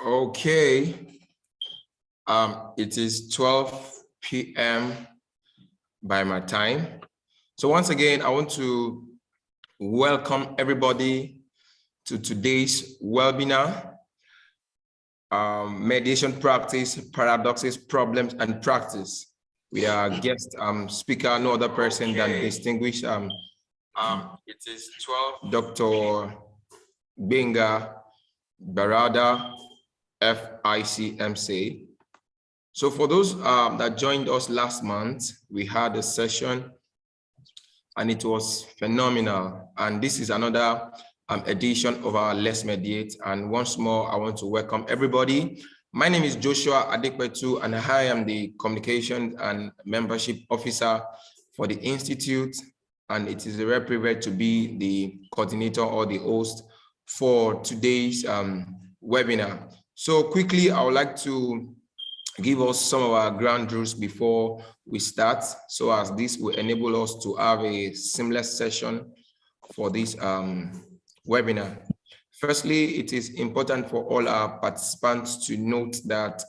Okay, it is 12 p.m. by my time. So once again, I want to welcome everybody to today's webinar, Mediation Practice, Paradoxes, Problems, and Practice. We are guest speaker, no other person than distinguished. It is 12 Dr. Gbenga, Gbarada, FICMC. So for those that joined us last month, we had a session and it was phenomenal. And this is another edition of our Let's Mediate. And once more, I want to welcome everybody. My name is Joshua Adekwetu, and I am the Communication and Membership Officer for the Institute. And it is a rare privilege to be the coordinator or the host for today's webinar. So quickly, I would like to give us some of our ground rules before we start, so as this will enable us to have a seamless session for this webinar. Firstly, it is important for all our participants to note that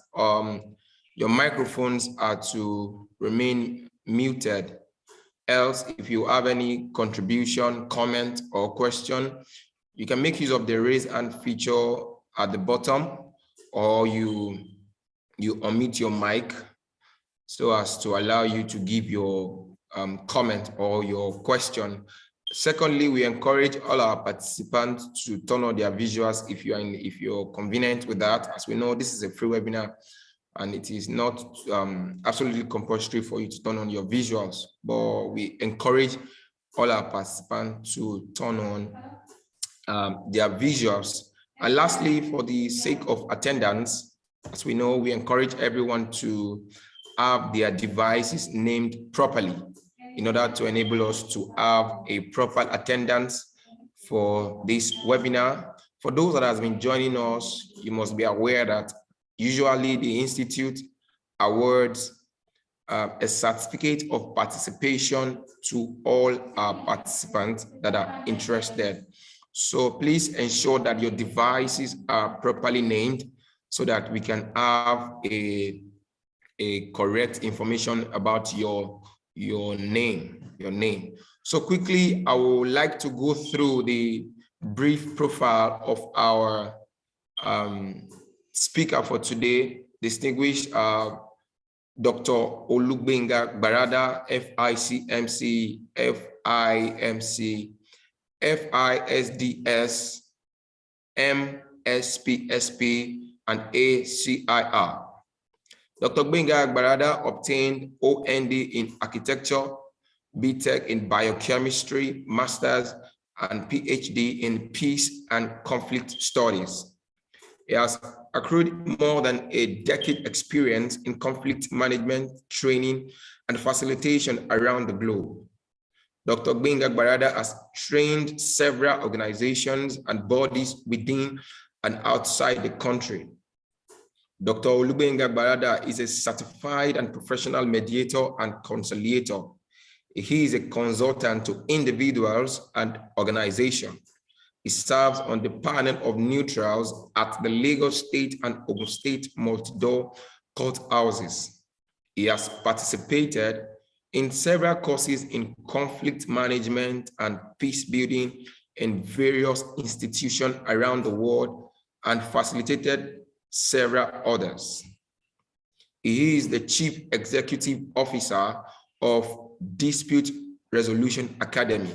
your microphones are to remain muted. Else, if you have any contribution, comment, or question, you can make use of the raise hand feature at the bottom, or you unmute your mic so as to allow you to give your comment or your question. Secondly, we encourage all our participants to turn on their visuals if you're convenient with that. As we know, this is a free webinar and it is not absolutely compulsory for you to turn on your visuals, but we encourage all our participants to turn on their visuals. And lastly, for the sake of attendance, as we know, we encourage everyone to have their devices named properly in order to enable us to have a proper attendance for this webinar. For those that have been joining us, you must be aware that usually the Institute awards a certificate of participation to all our participants that are interested. So please ensure that your devices are properly named so that we can have a correct information about your name. So quickly, I would like to go through the brief profile of our speaker for today, distinguished Dr. Gbenga Gbarada, FICMC, FIMC, FISDS, MSPSP, and ACIR. Dr. Gbenga Gbarada obtained OND in Architecture, BTech in Biochemistry, Masters, and PhD in Peace and Conflict Studies. He has accrued more than a decade experience in conflict management, training, and facilitation around the globe. Dr. Gbenga Gbarada has trained several organizations and bodies within and outside the country. Dr. Gbenga Gbarada is a certified and professional mediator and conciliator. He is a consultant to individuals and organizations. He serves on the panel of neutrals at the Lagos State and Ogun State multi-door court houses. He has participated in several courses in conflict management and peace building in various institutions around the world and facilitated several others. He is the Chief Executive Officer of Dispute Resolution Academy.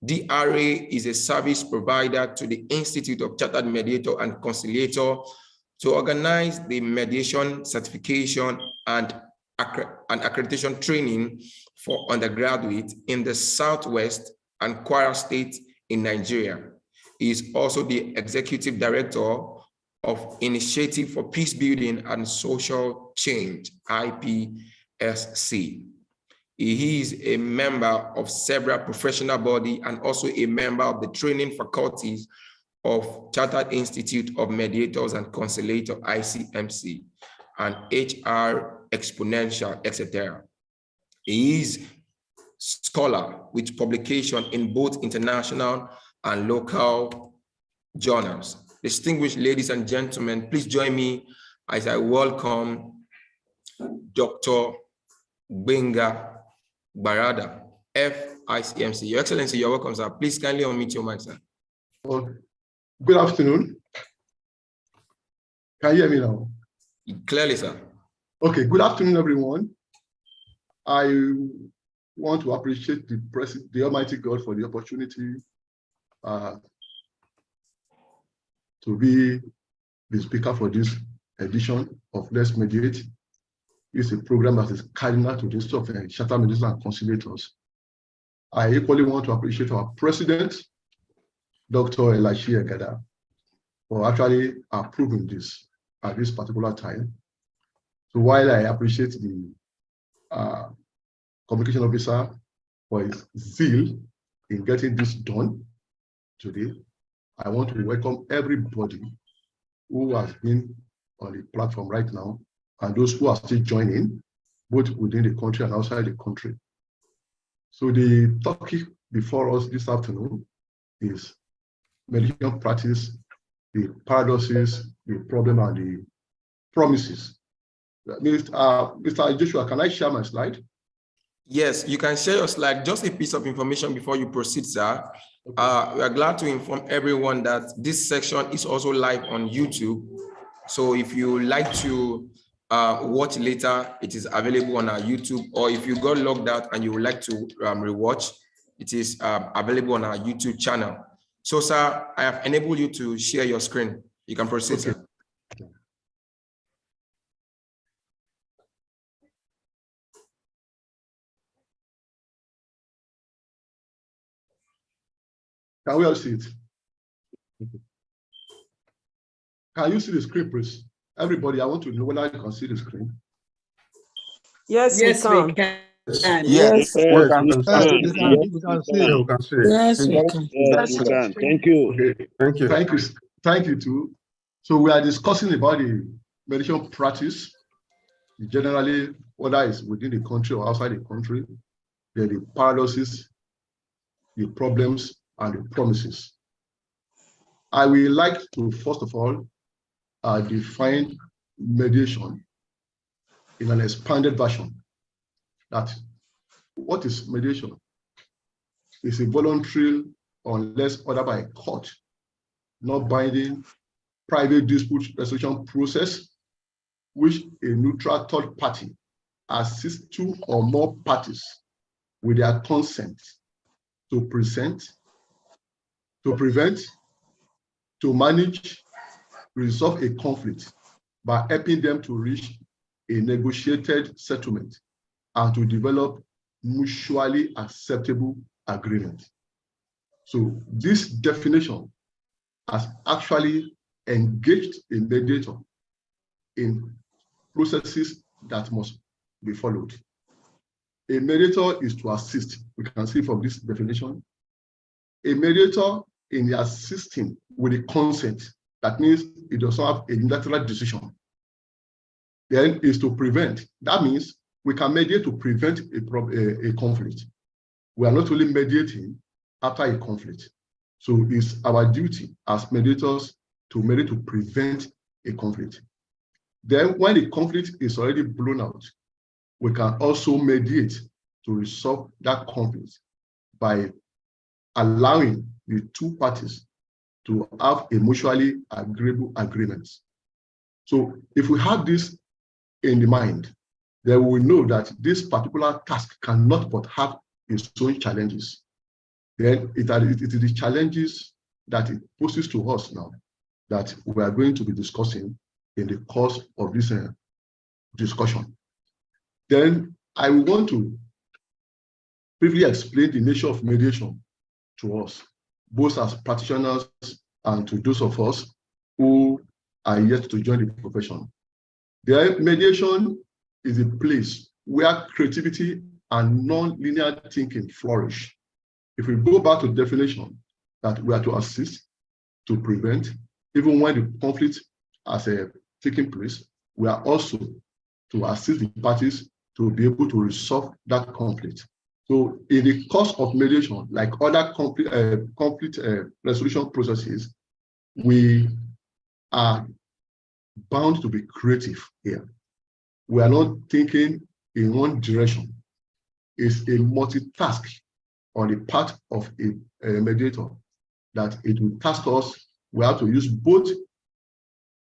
DRA is a service provider to the Institute of Chartered Mediator and Conciliator to organize the mediation certification and accreditation training for undergraduates in the Southwest and Kwara State in Nigeria. He is also the Executive Director of Initiative for Peace Building and Social Change, IPSC. He is a member of several professional bodies and also a member of the training faculties of Chartered Institute of Mediators and Conciliators, ICMC, and HR Exponential, etc. He is scholar with publication in both international and local journals. Distinguished ladies and gentlemen, please join me as I welcome Dr. Gbenga Gbarada, FICMC. Your Excellency, you're welcome, sir. Please kindly unmute your mic, sir. Good afternoon. Can you hear me now? Clearly, sir. Okay, good afternoon, everyone. I want to appreciate the Almighty God for the opportunity to be the speaker for this edition of Let's Mediate. It's a program that is cardinal to the Institute of Chartered Mediators and Conciliators. I equally want to appreciate our president, Dr. Gbarada, for actually approving this at this particular time. So while I appreciate the communication officer for his zeal in getting this done today, I want to welcome everybody who has been on the platform right now and those who are still joining, both within the country and outside the country. So the topic before us this afternoon is mediation practice, the paradoxes, the problem, and the promises. Mr. Joshua, can I share my slide? Yes, you can share your slide. Just a piece of information before you proceed, sir. Okay. We are glad to inform everyone that this section is also live on YouTube. So if you like to watch later, it is available on our YouTube, or if you got logged out and you would like to rewatch, it is available on our YouTube channel. So, sir, I have enabled you to share your screen. You can proceed, okay, sir. Can we all see it? Can you see the screen, please? Everybody, I want to know whether you can see the screen. Yes, we can. Yes, we can see. Yes, we can. Thank you. Okay. Thank you. Thank you too. So we are discussing about the mediation practice, generally, whether it's within the country or outside the country, the paradoxes, the problems, and the promises. I would like to, first of all, define mediation in an expanded version. That what is mediation? It's a voluntary, unless ordered by a court, not binding, private dispute resolution process, which a neutral third party assists two or more parties with their consent to present, to prevent, to manage, resolve a conflict by helping them to reach a negotiated settlement and to develop mutually acceptable agreement. So this definition has actually engaged a mediator in processes that must be followed. A mediator is to assist. We can see from this definition. A mediator in the assisting with the consent, that means it does not have a unilateral decision. Then is to prevent. That means we can mediate to prevent a conflict. We are not only mediating after a conflict. So it's our duty as mediators to mediate to prevent a conflict. Then when the conflict is already blown out, we can also mediate to resolve that conflict by allowing the two parties to have a mutually agreeable agreement. So if we have this in the mind, then we know that this particular task cannot but have its own challenges. Then it is the challenges that it poses to us now that we are going to be discussing in the course of this discussion. Then I want to briefly explain the nature of mediation to us, both as practitioners and to those of us who are yet to join the profession. The mediation is a place where creativity and non-linear thinking flourish. If we go back to the definition that we are to assist, to prevent, even when the conflict has taken place, we are also to assist the parties to be able to resolve that conflict. So in the course of mediation, like other conflict resolution processes, we are bound to be creative here. We are not thinking in one direction. It's a multitask on the part of a mediator that it will task us. We have to use both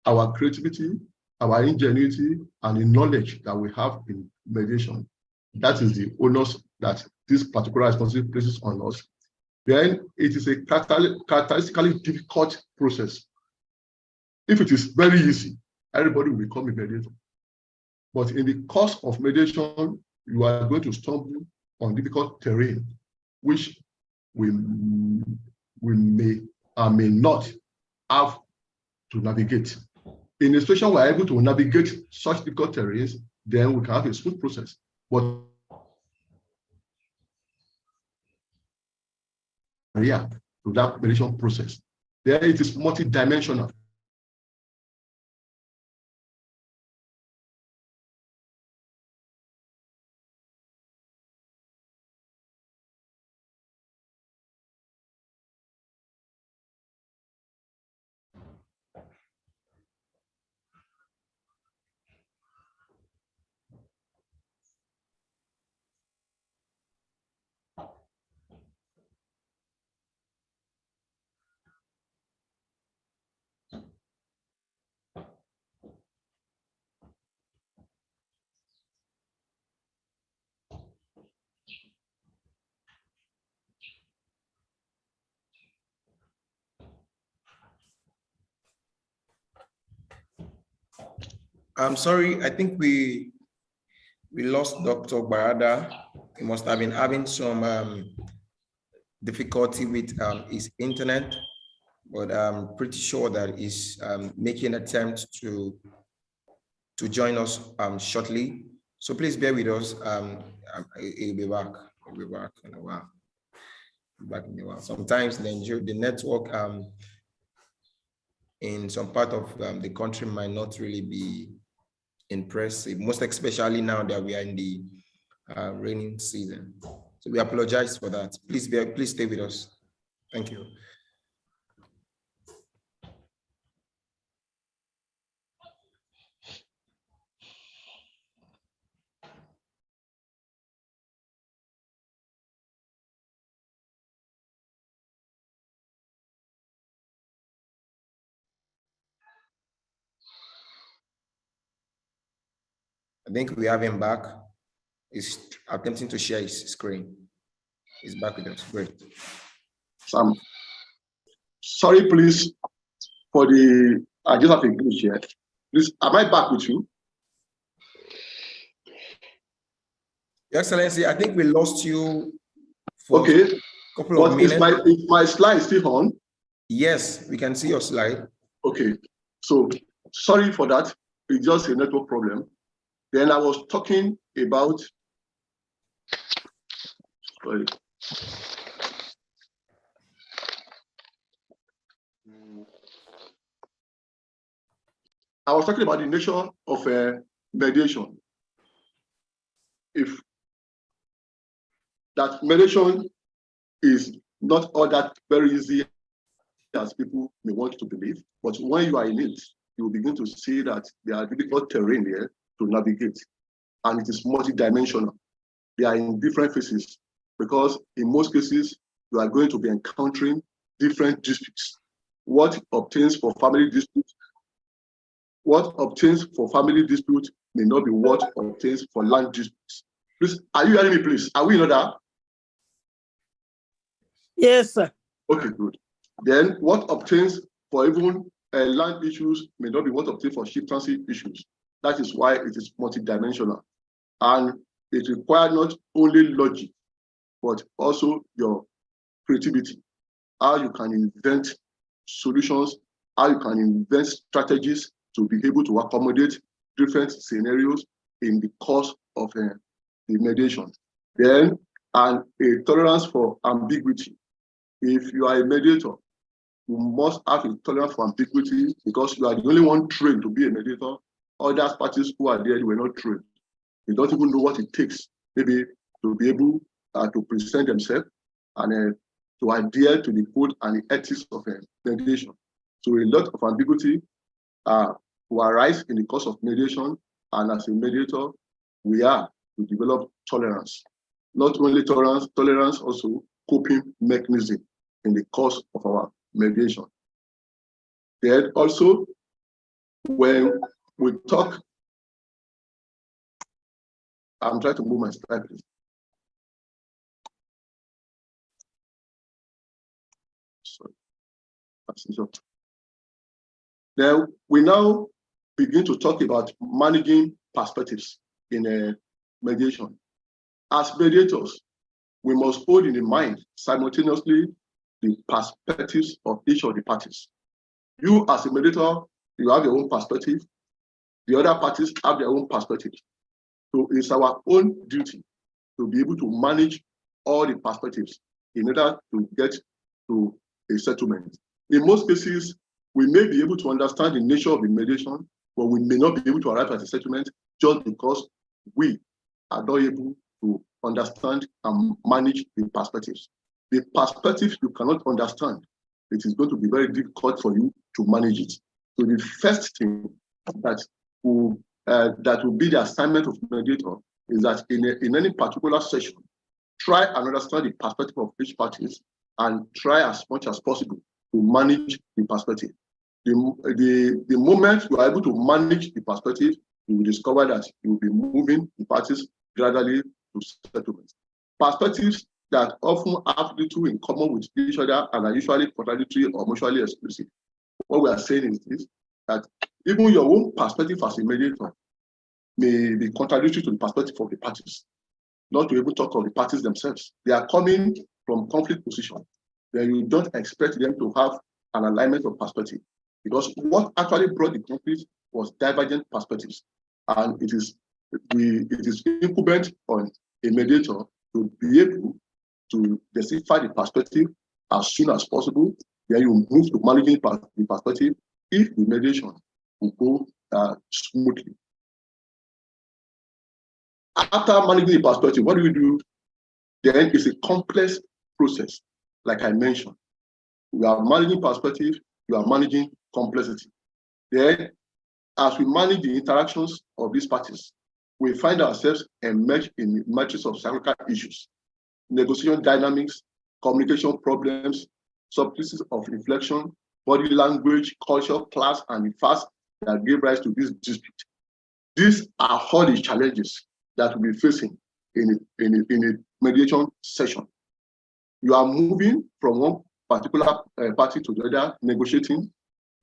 our creativity, our ingenuity, and the knowledge that we have in mediation. That is the onus that this particular responsibility places on us. Then it is a characteristically difficult process. If it is very easy, everybody will become a mediator. But in the course of mediation, you are going to stumble on difficult terrain, which we may or may not have to navigate. In a situation where we are able to navigate such difficult terrains, then we can have a smooth process. But to that mediation process, then it is multidimensional. I'm sorry, I think we lost Dr. Gbarada. He must have been having some difficulty with his internet, but I'm pretty sure that he's making an attempt to join us shortly. So please bear with us. He'll be back. He'll be back in a while. Back in a while. Sometimes the network in some part of the country might not really be impressive, most especially now that we are in the raining season. So we apologize for that. Please stay with us. Thank you. I think we have him back. He's attempting to share his screen. He's back with us. Great. Sorry, please, for the, I just have a glitch here. Please, am I back with you? Your Excellency, I think we lost you for a couple of minutes. Is my slide still on? Yes, we can see your slide. Okay, so sorry for that. It's just a network problem. Then I was talking about, sorry. I was talking about the nature of mediation. If that mediation is not all that very easy as people may want to believe, but when you are in it, you will begin to see that there are difficult terrain there to navigate, and it is multidimensional. They are in different phases, because in most cases, you are going to be encountering different disputes. What obtains for family disputes may not be what obtains for land disputes. Please, are you hearing me, please? Are we in order? Yes, sir. Okay, good. Then what obtains for even land issues may not be what obtains for chieftaincy issues. That is why it is multidimensional. And it requires not only logic, but also your creativity. How you can invent solutions, how you can invent strategies to be able to accommodate different scenarios in the course of the mediation. Then, and a tolerance for ambiguity. If you are a mediator, you must have a tolerance for ambiguity, because you are the only one trained to be a mediator. Other parties who are there were not trained. They don't even know what it takes, maybe, to be able to present themselves and to adhere to the code and the ethics of mediation. So a lot of ambiguity who arise in the course of mediation, and as a mediator, we are to develop tolerance. Not only tolerance, also coping mechanism in the course of our mediation. Then also, when we talk, I'm trying to move my slide, please. Sorry. Then we now begin to talk about managing perspectives in a mediation. As mediators, we must hold in mind simultaneously the perspectives of each of the parties. You as a mediator, you have your own perspective. The other parties have their own perspective. So it's our own duty to be able to manage all the perspectives in order to get to a settlement. In most cases, we may be able to understand the nature of the mediation, but we may not be able to arrive at a settlement just because we are not able to understand and manage the perspectives. The perspectives you cannot understand, it is going to be very difficult for you to manage it. So the first thing that will be the assignment of the mediator is that in any particular session, try and understand the perspective of each party and try as much as possible to manage the perspective. The moment you are able to manage the perspective, you will discover that you will be moving the parties gradually to settlement. Perspectives that often have little in common with each other and are usually contradictory or mutually exclusive. What we are saying is this, that even your own perspective as a mediator may be contradictory to the perspective of the parties, not to even talk of the parties themselves. They are coming from conflict position. Then you don't expect them to have an alignment of perspective, because what actually brought the conflict was divergent perspectives. And it is incumbent on a mediator to be able to decipher the perspective as soon as possible. Then you move to managing the perspective if the mediation will go smoothly. After managing the perspective, what do we do? Then it's a complex process, like I mentioned. We are managing perspective, we are managing complexity. Then, as we manage the interactions of these parties, we find ourselves enmeshed in a matrix of cyclical issues, negotiation dynamics, communication problems, subtleties of inflection, body language, culture, class, and the facts that gave rise to this dispute. These are all the challenges that we'll be facing in a mediation session. You are moving from one particular party to the other, negotiating.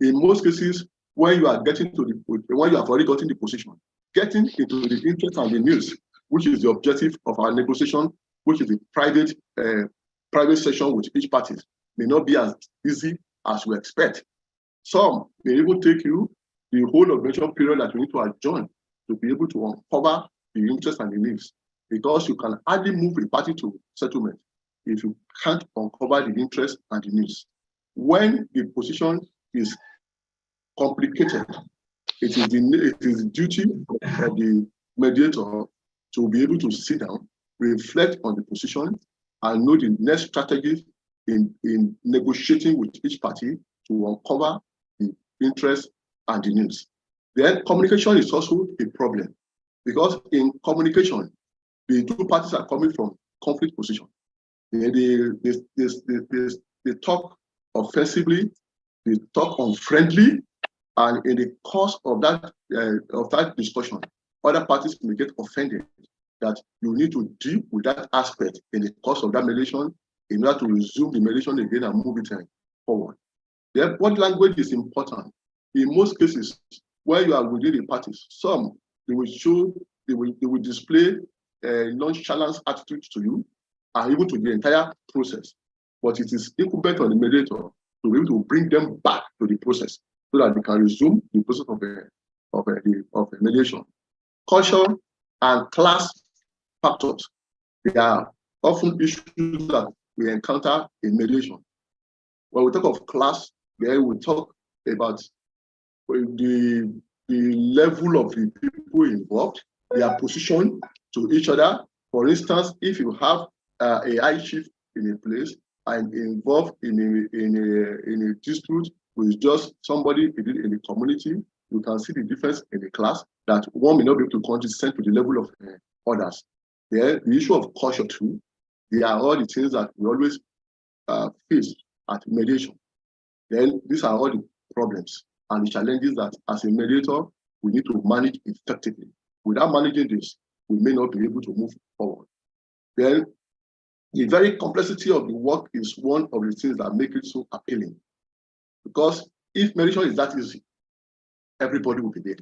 In most cases, when you are getting to when you have already gotten the position, getting into the interest and the news, which is the objective of our negotiation, which is a private session with each party, may not be as easy as we expect. Some may even take you the whole of mediation period that you need to adjourn to be able to uncover the interest and the needs, because you can hardly move a party to settlement if you can't uncover the interest and the needs. When the position is complicated, it is the duty of the mediator to be able to sit down, reflect on the position, and know the next strategy in negotiating with each party to uncover the interest and the needs. Then communication is also a problem, because in communication, the two parties are coming from conflict position. They talk offensively, they talk unfriendly, and in the course of that discussion, other parties may get offended that you need to deal with that aspect in the course of that mediation in order to resume the mediation again and move it forward. The body language is important. In most cases, where you are within the parties, some they will display a nonchalant attitude to you and even to the entire process. But it is incumbent on the mediator to be able to bring them back to the process so that they can resume the process of a mediation. Culture and class factors, they are often issues that we encounter in mediation. When we talk of class, then we talk about the level of the people involved, their position to each other. For instance, if you have a high chief in a place and involved in a dispute with just somebody in the community, you can see the difference in the class that one may not be able to condescend to the level of others. The issue of culture too, they are all the things that we always face at mediation. Then these are all the problems and the challenges that as a mediator, we need to manage effectively. Without managing this, we may not be able to move forward. Then the very complexity of the work is one of the things that make it so appealing. Because if mediation is that easy, everybody will be there.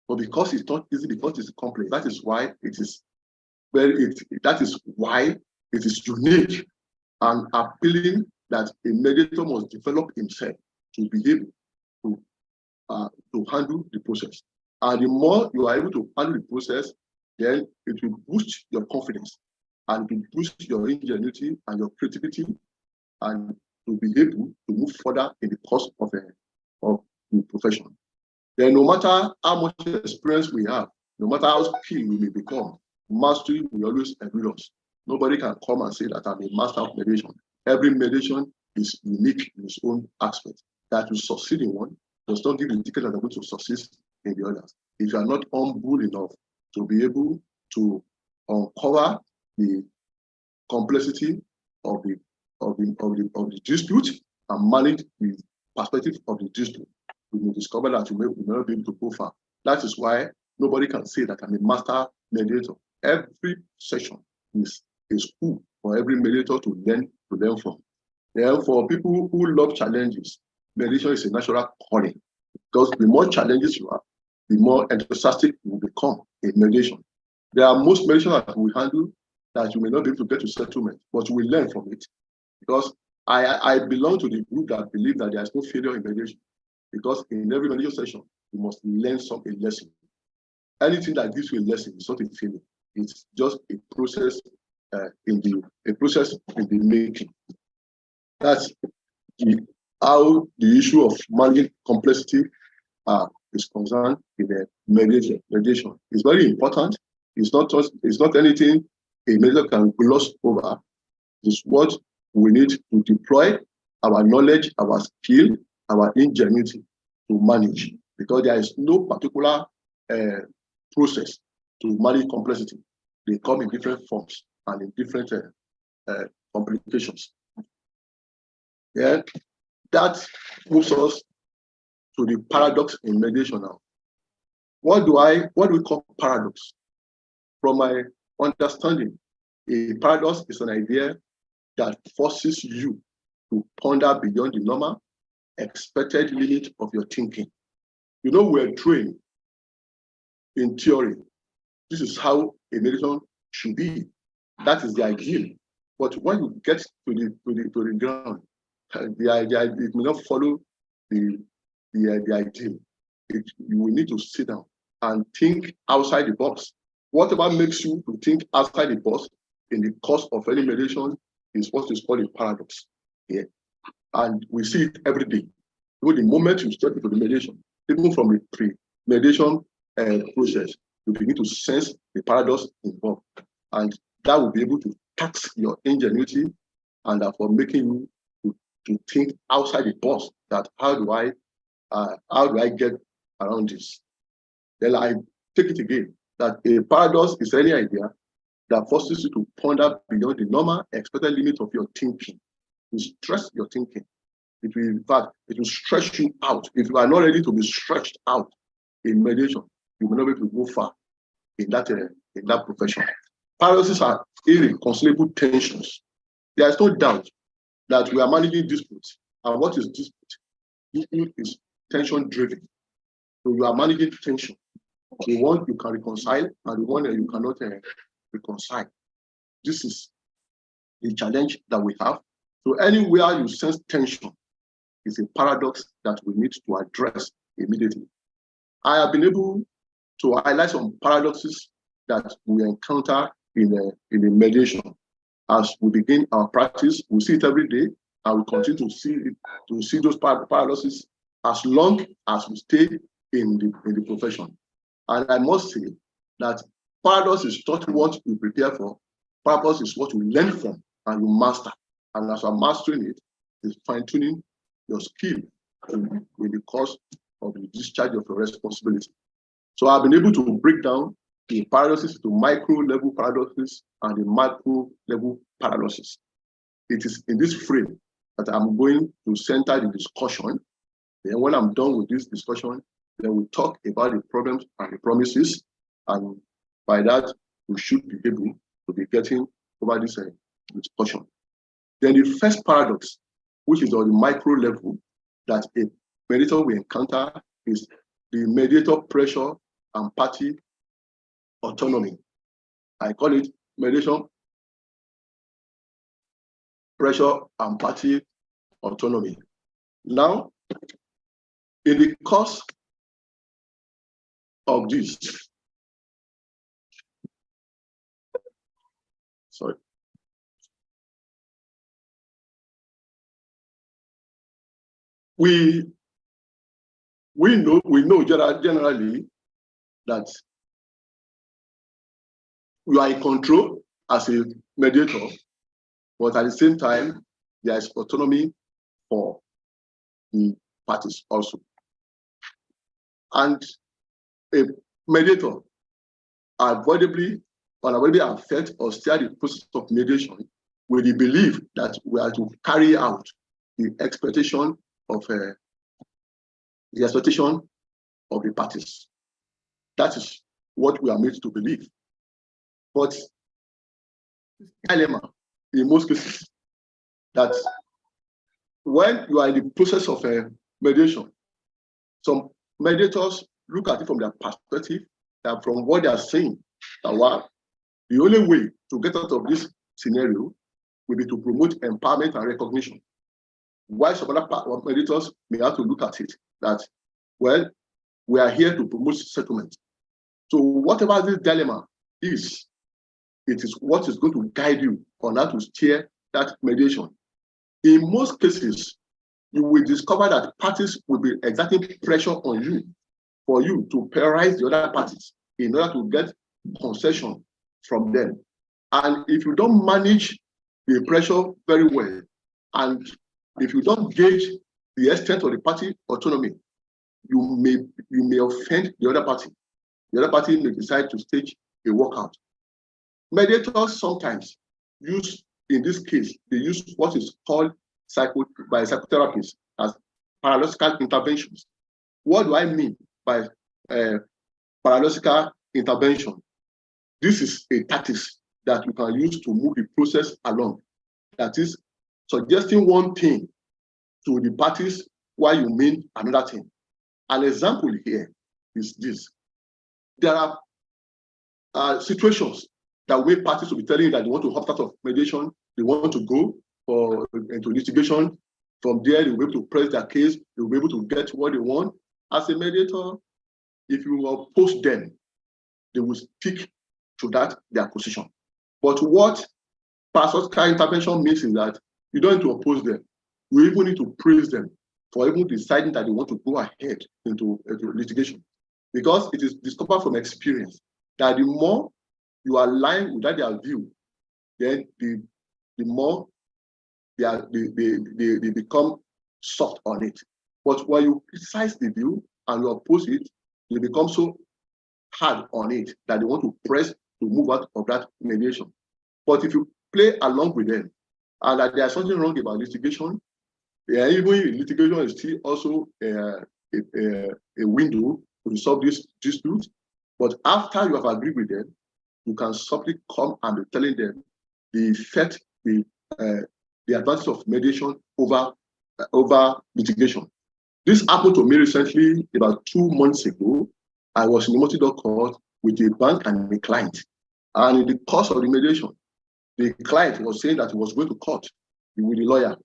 But because it's not easy, because it's complex, that is why it is unique and appealing that a mediator must develop himself to be able to handle the process. And the more you are able to handle the process, then it will boost your confidence and it will boost your ingenuity and your creativity and to be able to move further in the course of the profession. Then no matter how much experience we have, no matter how skilled we may become, mastery will always elude us. Nobody can come and say that I'm a master of mediation. Every mediation is unique in its own aspect. That you succeed in one does not give you the ticket that you're going to succeed in the others. If you are not humble enough to be able to uncover the complexity of the dispute and manage the perspective of the dispute, we will discover that we may not be able to go far. That is why nobody can say that I'm a master mediator. Every session is a school for every mediator to learn from. Therefore, people who love challenges, mediation is a natural calling because the more challenges you have, the more enthusiastic you will become in mediation. There are most mediation that we handle that you may not be able to get to settlement, but you will learn from it. Because I belong to the group that believe that there is no failure in mediation. Because in every mediation session, you must learn a lesson. Anything that gives you a lesson is not a failure. It's just a process in the making. That's how the issue of managing complexity is concerned in the mediation. It's very important. It's not anything a mediator can gloss over. It's what we need to deploy our knowledge, our skill, our ingenuity to manage. Because there is no particular process to manage complexity. They come in different forms and in different complications. Yeah, that moves us to the paradox in mediation now. What do we call paradox? From my understanding, a paradox is an idea that forces you to ponder beyond the normal, expected limit of your thinking. You know, we're trained in theory. This is how a mediation should be. That is the ideal. But when you get to the ground, the idea it may not follow the ideal. You will need to sit down and think outside the box. Whatever makes you to think outside the box in the course of any mediation is what is called a paradox. Yeah. And we see it every day. Even the moment you step into the mediation, even from the pre-mediation process, you begin to sense the paradox involved. And that will be able to tax your ingenuity and therefore making you to think outside the box that how do I get around this? Then I take it again, that a paradox is any idea that forces you to ponder beyond the normal expected limit of your thinking. To stress your thinking. It will, in fact, it will stretch you out. If you are not ready to be stretched out in mediation, you will not be able to go far in that profession. Paradoxes are irreconcilable tensions. There is no doubt that we are managing disputes. And what is dispute? Dispute is tension driven. So you are managing tension. The one you can reconcile and the one that you cannot reconcile. This is the challenge that we have. So anywhere you sense tension is a paradox that we need to address immediately. I have been able to highlight some paradoxes that we encounter in the mediation. As we begin our practice, we see it every day, and we continue to see those paradoxes as long as we stay in the profession. And I must say that paradox is not what you prepare for. Paradox is what you learn from and you master. And as you're mastering it, it's fine-tuning your skill in the course of the discharge of your responsibility. So I've been able to break down the paradoxes to micro level paradoxes and the macro level paradoxes. It is in this frame that I'm going to center the discussion. Then when I'm done with this discussion, then we'll talk about the problems and the promises. And by that, we should be able to be getting over this discussion. Then the first paradox, which is on the micro level, that a mediator will encounter is the mediator pressure and party autonomy. I call it mediation pressure and party autonomy. Now, in the course of this, sorry. We know generally that you are in control as a mediator, but at the same time, there is autonomy for the parties also. And a mediator unavoidably affect or steer the process of mediation with the belief that we are to carry out the expectation of the parties. That is what we are made to believe. But dilemma in most cases that when you are in the process of mediation, some mediators look at it from their perspective, that from what they are saying, that the only way to get out of this scenario will be to promote empowerment and recognition. While some other mediators may have to look at it that, well, we are here to promote settlement. So whatever this dilemma is, it is what is going to guide you on how to steer that mediation. In most cases, you will discover that parties will be exerting pressure on you for you to prioritize the other parties in order to get concession from them. And if you don't manage the pressure very well, and if you don't gauge the extent of the party autonomy, you may offend the other party. The other party may decide to stage a walkout. Mediators sometimes use, in this case, they use what is called by psychotherapists as paradoxical interventions. What do I mean by paradoxical intervention? This is a tactic that you can use to move the process along. That is suggesting one thing to the parties while you mean another thing. An example here is this. There are situations that way parties will be telling you that they want to opt out of mediation, they want to go into litigation. From there, they will be able to press their case, they will be able to get what they want. As a mediator, if you oppose them, they will stick to their position. But what paradoxical intervention means is that you don't need to oppose them. You even need to praise them for even deciding that they want to go ahead into litigation. Because it is discovered from experience that the more you align with their view, then the more they become soft on it. But when you criticize the view and you oppose it, they become so hard on it that they want to press to move out of that mediation. But if you play along with them, and that there's something wrong about litigation, even litigation is still also a window to resolve this dispute. But after you have agreed with them, you can simply come and be telling them the effect, the advantage of mediation over litigation. This happened to me recently, about 2 months ago. I was in the multi-door court with a bank and a client. And in the course of the mediation, the client was saying that he was going to court with the lawyer.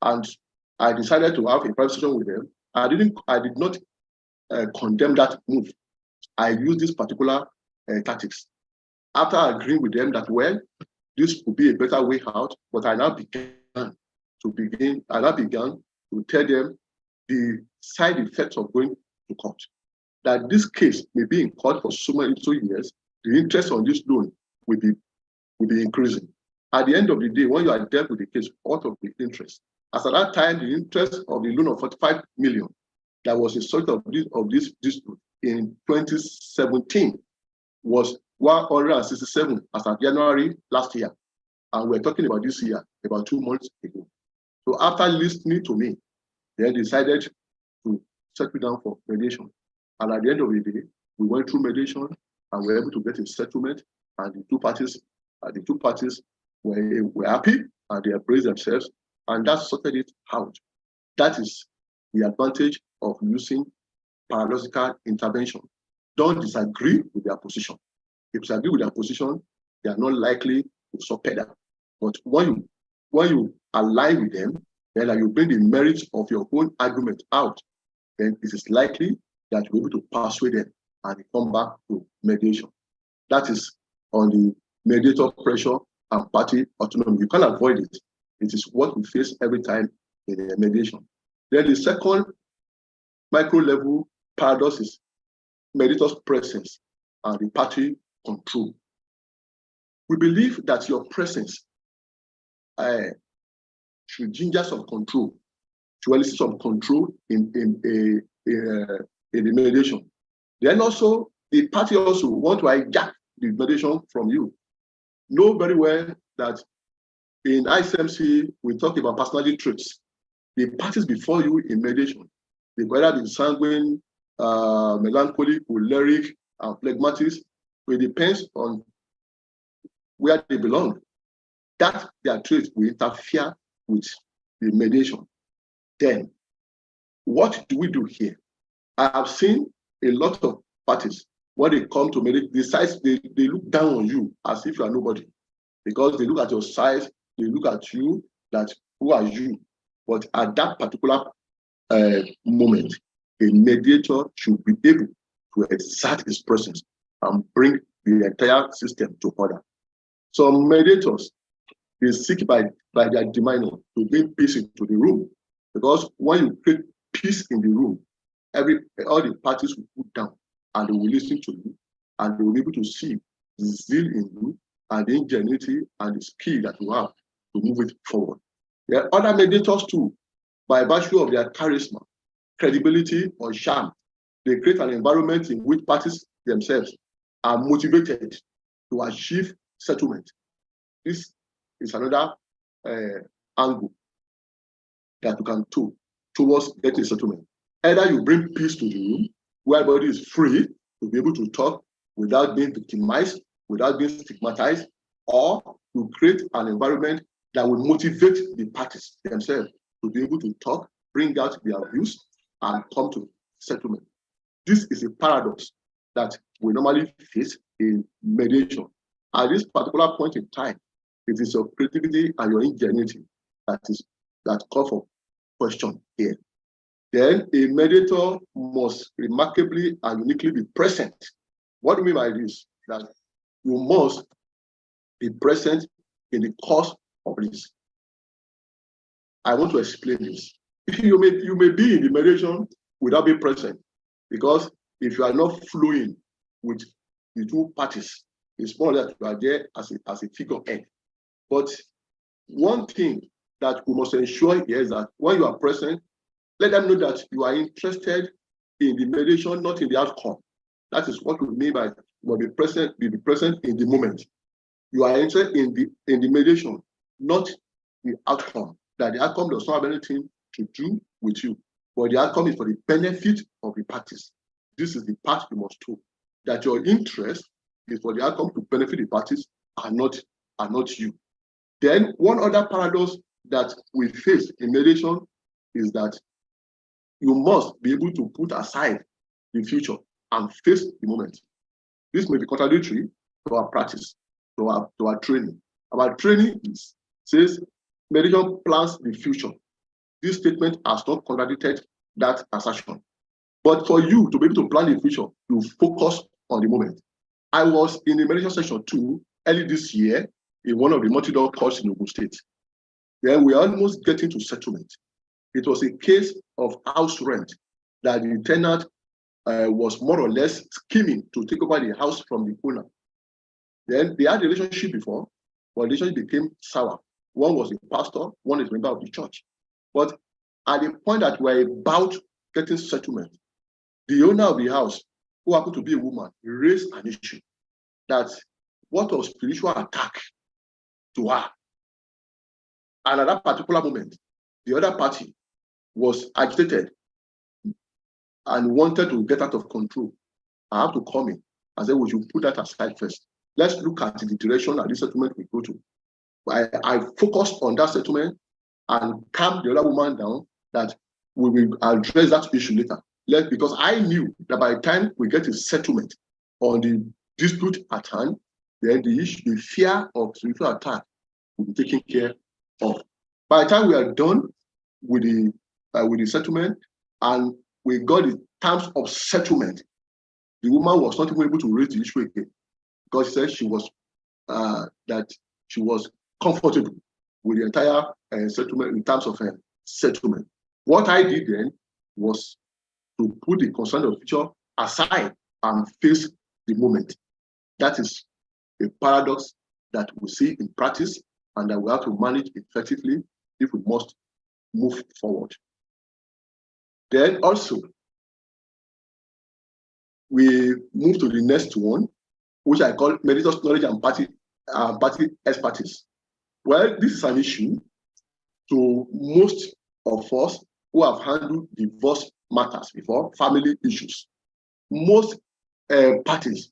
And I decided to have a private session with them. I did not condemn that move. I used this particular tactics. After agreeing with them that, well, this would be a better way out, but I now began to tell them the side effects of going to court. That this case may be in court for so many 2 years, the interest on this loan will be increasing. At the end of the day, when you are dealt with the case, out of the interest, as at that time, the interest of the loan of 45 million that was a sort of this dispute in 2017 was 167 as of January last year. And we're talking about this year, about 2 months ago. So after listening to me, they decided to settle down for mediation. And at the end of the day, we went through mediation and we were able to get a settlement. And the two parties were happy and they embraced themselves. And that sorted it out. That is the advantage of using paradoxical intervention. Don't disagree with their position. If you disagree with their position, they are not likely to support that. But when you align with them, then you bring the merits of your own argument out, then it is likely that you're able to persuade them and come back to mediation. That is on the mediator pressure and party autonomy. You can't avoid it. It is what we face every time in a mediation. Then the second micro level paradox is mediator's presence and the party control. We believe that your presence should ginger some control, to elicit some control in the mediation. Then also, the party also want to hijack the mediation from you. Know very well that in FICMC, we talk about personality traits. The parties before you in mediation, they whether be sanguine, melancholic, choleric, and phlegmatic, it depends on where they belong. That their traits will interfere with the mediation. Then, what do we do here? I have seen a lot of parties, when they come to mediate, they look down on you as if you are nobody, because they look at your size, they look at you, that who are you? But at that particular moment, a mediator should be able to exert his presence and bring the entire system to order. Some mediators, they seek by their demeanor to bring peace into the room, because when you create peace in the room, all the parties will put down and they will listen to you, and they will be able to see the zeal in you and the ingenuity and the skill that you have to move it forward. There are other mediators too, by virtue of their charisma, credibility, or charm. They create an environment in which parties themselves are motivated to achieve settlement. This is another angle that you can do towards getting settlement. Either you bring peace to the room, where everybody is free to be able to talk without being victimized, without being stigmatized, or you create an environment that will motivate the parties themselves to be able to talk, bring out their views, and come to settlement. This is a paradox that we normally face in mediation. At this particular point in time, it is your creativity and your ingenuity that call for question here. Then a mediator must remarkably and uniquely be present. What do we mean by this? That you must be present in the course of this. I want to explain this. You may be in the mediation without being present, because if you are not flowing with the two parties, it's more that you are there as a figurehead. But one thing that we must ensure here is that when you are present, let them know that you are interested in the mediation, not in the outcome. That is what we mean by be present in the moment. You are interested in the mediation, not the outcome. That the outcome does not have anything to do with you, but the outcome is for the benefit of the parties. This is the part you must do. That your interest is for the outcome to benefit the parties and not you. Then one other paradox that we face in mediation is that you must be able to put aside the future and face the moment. This may be contradictory to our practice, to our training. Our training says mediation plans the future. This statement has not contradicted that assertion. But for you to be able to plan the future, you focus on the moment. I was in the mediation session 2 early this year in one of the multi-door courts in Ogun State. Then we are almost getting to settlement. It was a case of house rent that the tenant was more or less scheming to take over the house from the owner. Then they had a relationship before, but the relationship became sour. One was a pastor, one is a member of the church. But at the point that we're about getting settlement, the owner of the house, who happened to be a woman, raised an issue that what was spiritual attack to her. And at that particular moment, the other party was agitated and wanted to get out of control. I have to come in and say, we should put that aside first. Let's look at the direction that this settlement will go to. I focused on that settlement and calm the other woman down that we will address that issue later. Because I knew that by the time we get a settlement on the dispute at hand, then the fear of spiritual attack will be taken care of. By the time we are done with the settlement and we got the terms of settlement, the woman was not even able to raise the issue again because she said she was comfortable with the entire settlement in terms of settlement. What I did then was to put the concern of the future aside and face the moment. That is a paradox that we see in practice and that we have to manage effectively if we must move forward. Then also, we move to the next one, which I call mediator's knowledge and party expertise. Well, this is an issue to most of us who have handled divorce matters before, family issues. Most parties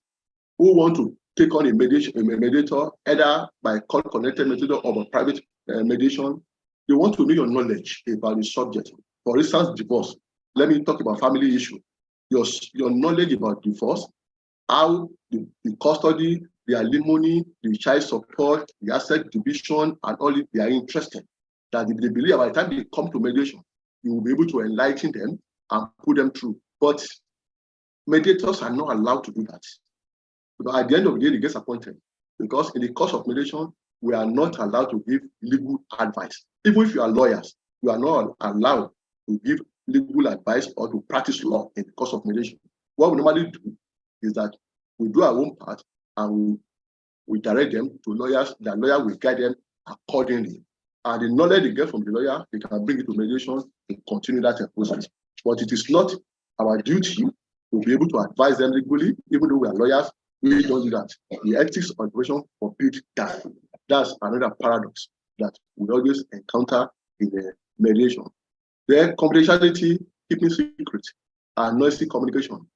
who want to take on a mediator, either by court-connected mediator or by private mediation, they want to know your knowledge about the subject. For instance, divorce. Let me talk about family issue. Your knowledge about divorce, how the custody, the alimony, the child support, the asset division, and all it, they are interested. That they believe by the time they come to mediation, you will be able to enlighten them and put them through. But mediators are not allowed to do that. But at the end of the day, they get appointed. Because in the course of mediation, we are not allowed to give legal advice. Even if you are lawyers, you are not allowed to give legal advice or to practice law in the course of mediation. What we normally do is that we do our own part and we direct them to lawyers. The lawyer will guide them accordingly. And the knowledge they get from the lawyer, they can bring it to mediation and continue that process. But it is not our duty to be able to advise them legally, even though we are lawyers. We don't do that. The ethics of operation forbid that. That's another paradox that we always encounter in the mediation. Then confidentiality, keeping secret, and noisy communication.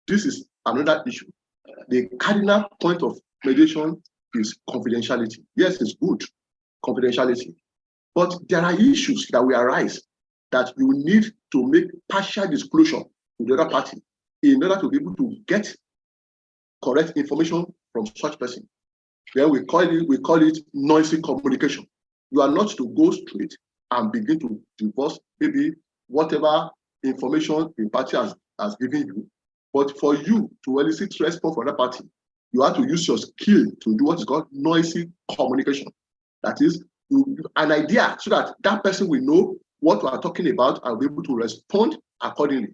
This is another issue. The cardinal point of mediation is confidentiality. Yes, it's good, confidentiality. But there are issues that will arise that you need to make partial disclosure to the other party in order to be able to get correct information from such person. Then we call it noisy communication. You are not to go straight and begin to divorce maybe whatever information the party has given you. But for you to elicit response from that party, you have to use your skill to do what is called noisy communication. That is, an idea so that that person will know what we are talking about and be able to respond accordingly.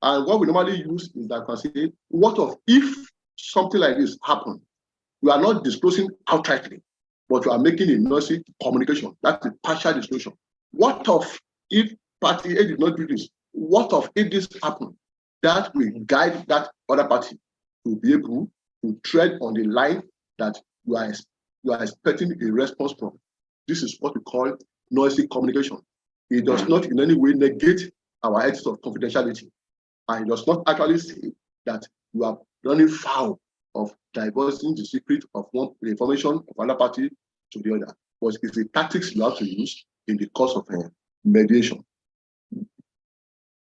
And what we normally use is that we say, what if something like this happened? You are not disclosing outrightly, but you are making a noisy communication. That's a partial disclosure. What if party A did not do this? What if this happened? That will guide that other party to be able to tread on the line that you are expecting a response from. This is what we call noisy communication. It does not in any way negate our ethics of confidentiality. And it does not actually say that you are running foul of divulging the secret of the information of another party to the other. But it's the tactics you have to use in the course of mediation.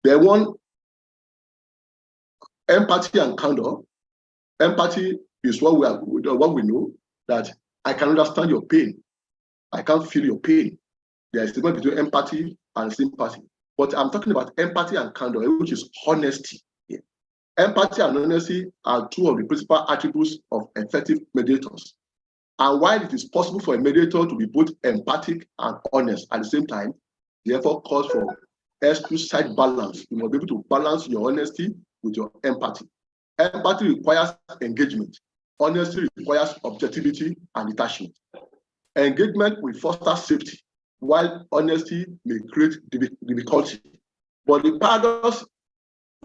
The one, empathy and candor. Empathy is what we know, that I can understand your pain. I can't feel your pain. There is a difference between empathy and sympathy. But I'm talking about empathy and candor, which is honesty. Yeah. Empathy and honesty are two of the principal attributes of effective mediators. And while it is possible for a mediator to be both empathic and honest at the same time, therefore calls for excuse-side balance. You must be able to balance your honesty with your empathy. Empathy requires engagement. Honesty requires objectivity and detachment. Engagement will foster safety, while honesty may create difficulty. But the paradox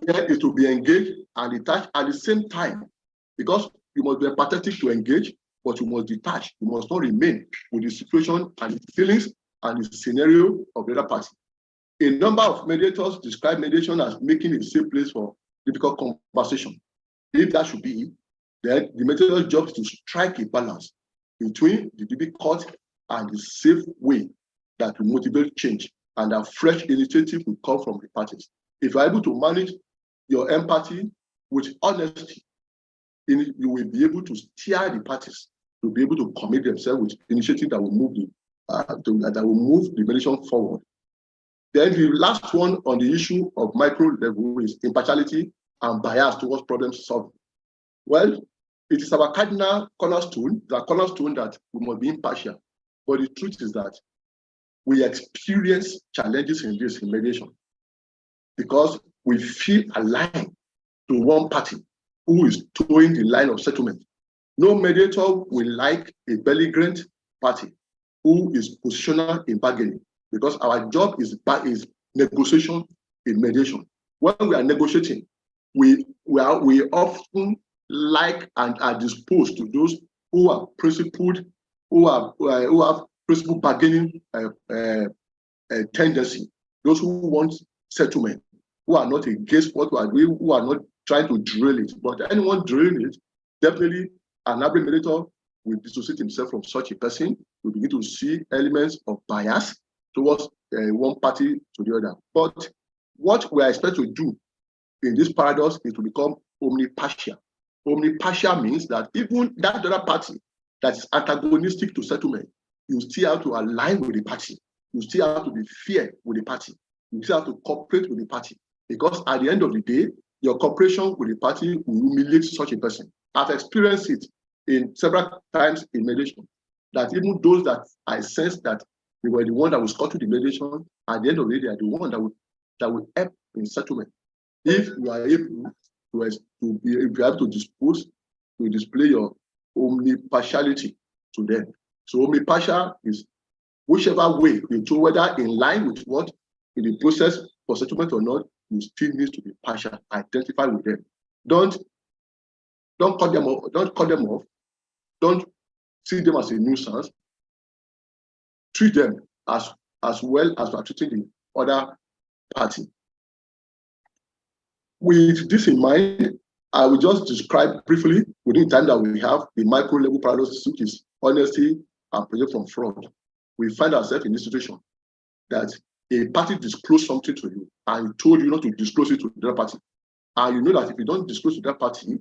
Then it will be engaged and detached at the same time, because you must be empathetic to engage, but you must detach. You must not remain with the situation and the feelings and the scenario of the other party. A number of mediators describe mediation as making a safe place for difficult conversation. If that should be, then the mediator's job is to strike a balance between the difficult and the safe way that will motivate change, and a fresh initiative will come from the parties. If you're able to manage your empathy with honesty, you will be able to steer the parties to be able to commit themselves with initiative that will move the mediation forward. Then the last one on the issue of micro level is impartiality and bias towards problem solving. Well, it is our cardinal cornerstone, that we must be impartial. But the truth is that we experience challenges in this in mediation because we feel aligned to one party who is towing the line of settlement. No mediator will like a belligerent party who is positional in bargaining, because our job is negotiation in mediation. When we are negotiating, we often like and are disposed to those who are principled, who have principled bargaining tendency, those who want settlement, who are not against what we are doing, who are not trying to drill it. But anyone drilling it, definitely an average mediator will dissociate himself from such a person. We begin to see elements of bias towards one party to the other. But what we are expected to do in this paradox is to become omnipartial. Omnipartial means that even that other party that is antagonistic to settlement, you still have to align with the party. You still have to be fair with the party. You still have to cooperate with the party. Because at the end of the day, your cooperation with the party will humiliate such a person. I've experienced it in several times in mediation, that even those that I sense that they were the one that was caught to the mediation, at the end of the day, they are the one that will help in settlement. If you are able to display your omnipartiality to them. So omnipartial is whichever way you do, whether in line with what in the process for settlement or not, you still need to be partial. Identify with them. Don't cut them off. Don't cut them off. Don't see them as a nuisance. Treat them as well as you are treating the other party. With this in mind, I will just describe briefly, within the time that we have, the micro level paradox, which is honesty and protection from fraud. We find ourselves in this situation that a party disclosed something to you and told you not to disclose it to the other party. And you know that if you don't disclose to that party,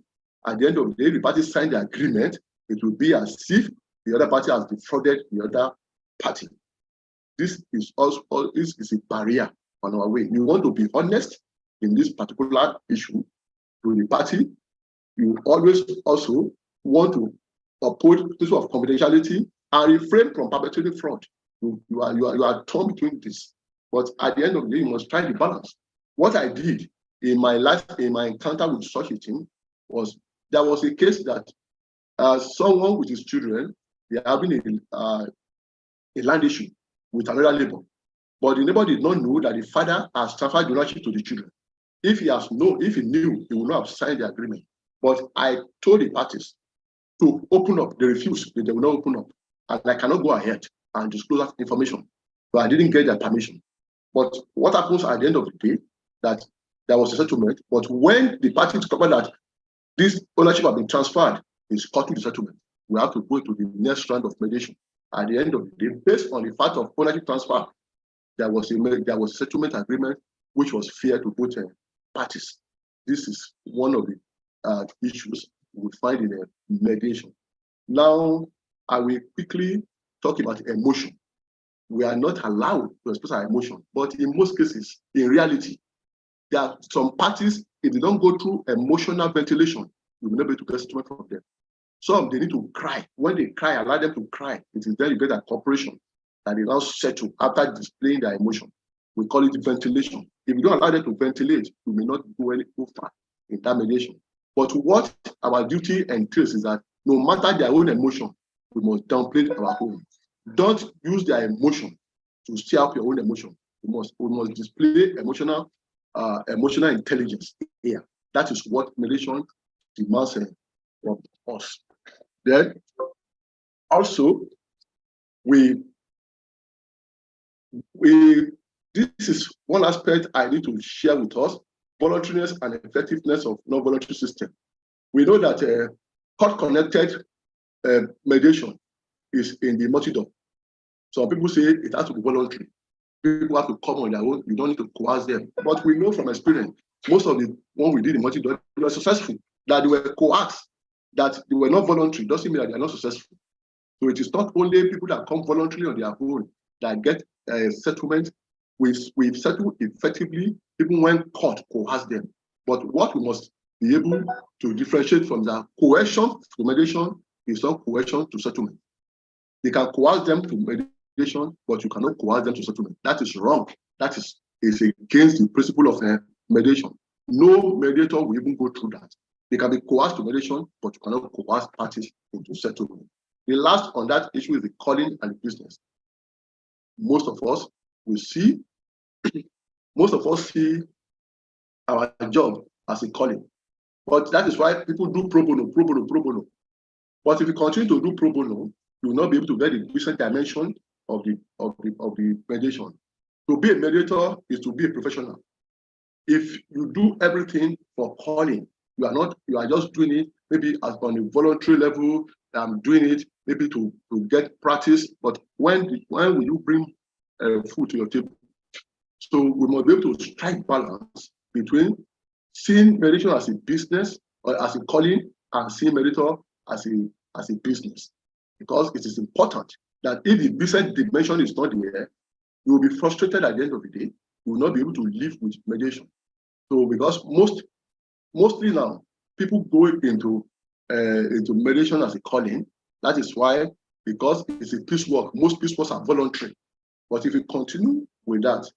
at the end of the day, the party signed the agreement, it will be as if the other party has defrauded the other party. This is a barrier on our way. You want to be honest in this particular issue to the party. You always also want to uphold the issue of confidentiality and refrain from perpetrating fraud. You are torn between this. But at the end of the day, you must try the balance. What I did in my encounter with such a thing was, there was a case that someone with his children, they are having a land issue with another neighbor. But the neighbor did not know that the father has transferred ownership to the children. If he knew, he would not have signed the agreement. But I told the parties to open up. They refused. They will not open up. And I cannot go ahead and disclose that information. So I didn't get their permission. But what happens at the end of the day, that there was a settlement. But when the party discovered that this ownership had been transferred, it's cut to the settlement. We have to go to the next round of mediation. At the end of the day, based on the fact of ownership transfer, there was a settlement agreement which was fair to both parties. This is one of the issues we would find in a mediation. Now, I will quickly talk about emotion. We are not allowed to express our emotion, but in most cases, in reality, there are some parties, if they don't go through emotional ventilation, you will not be able to get settlement from them. Some, they need to cry. When they cry, allow them to cry. It is then you get a cooperation that they now settle after displaying their emotion. We call it ventilation. If you don't allow them to ventilate, you may not go far in that mediation. But what our duty entails is that no matter their own emotion, we must downplay our own. Don't use their emotion to stir up your own emotion. We must display emotional emotional intelligence here. That is what mediation demands from us. Then also, this is one aspect I need to share with us: voluntariness and effectiveness of non-voluntary system. We know that court-connected mediation is in the multi-door. Some people say it has to be voluntary. People have to come on their own. You don't need to coerce them. But we know from experience, most of the one we did in multi-door, they were successful. That they were coerced, that they were not voluntary, doesn't mean that they are not successful. So it is not only people that come voluntarily on their own that get a settlement. We've settled effectively even when court coerces them. But what we must be able to differentiate from the coercion to mediation is not coercion to settlement. They can coerce them to mediation, but you cannot coerce them to settlement. That is wrong. That is against the principle of mediation. No mediator will even go through that. They can be coerced to mediation, but you cannot coerce parties into settlement. The last on that issue is the calling and the business. Most of us will see, our job as a calling. But that is why people do pro bono. But if you continue to do pro bono, you will not be able to get the business dimension of the mediation. To be a mediator is to be a professional. If you do everything for calling, you are just doing it maybe as on a voluntary level. I'm doing it maybe to get practice. But when will you bring food to your table? So we must be able to strike balance between seeing mediation as a business or as a calling and seeing mediator as a business. Because it is important that if the business dimension is not there, you will be frustrated at the end of the day. You will not be able to live with mediation. So because mostly now people go into mediation as a calling. That is why, because it's a piece work, most piece works are voluntary. But if you continue with that,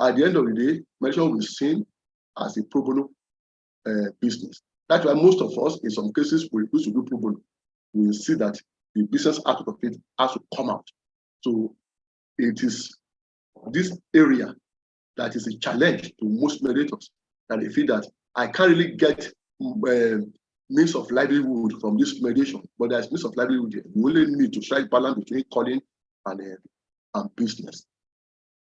at the end of the day, mediation will be seen as a pro bono business. That's why most of us, in some cases, we used to do pro bono. We will see that the business aspect of it has to come out. So it is this area that is a challenge to most mediators, that they feel that I can't really get means of livelihood from this mediation, but there's means of livelihood here. You only need to strike balance between calling and business.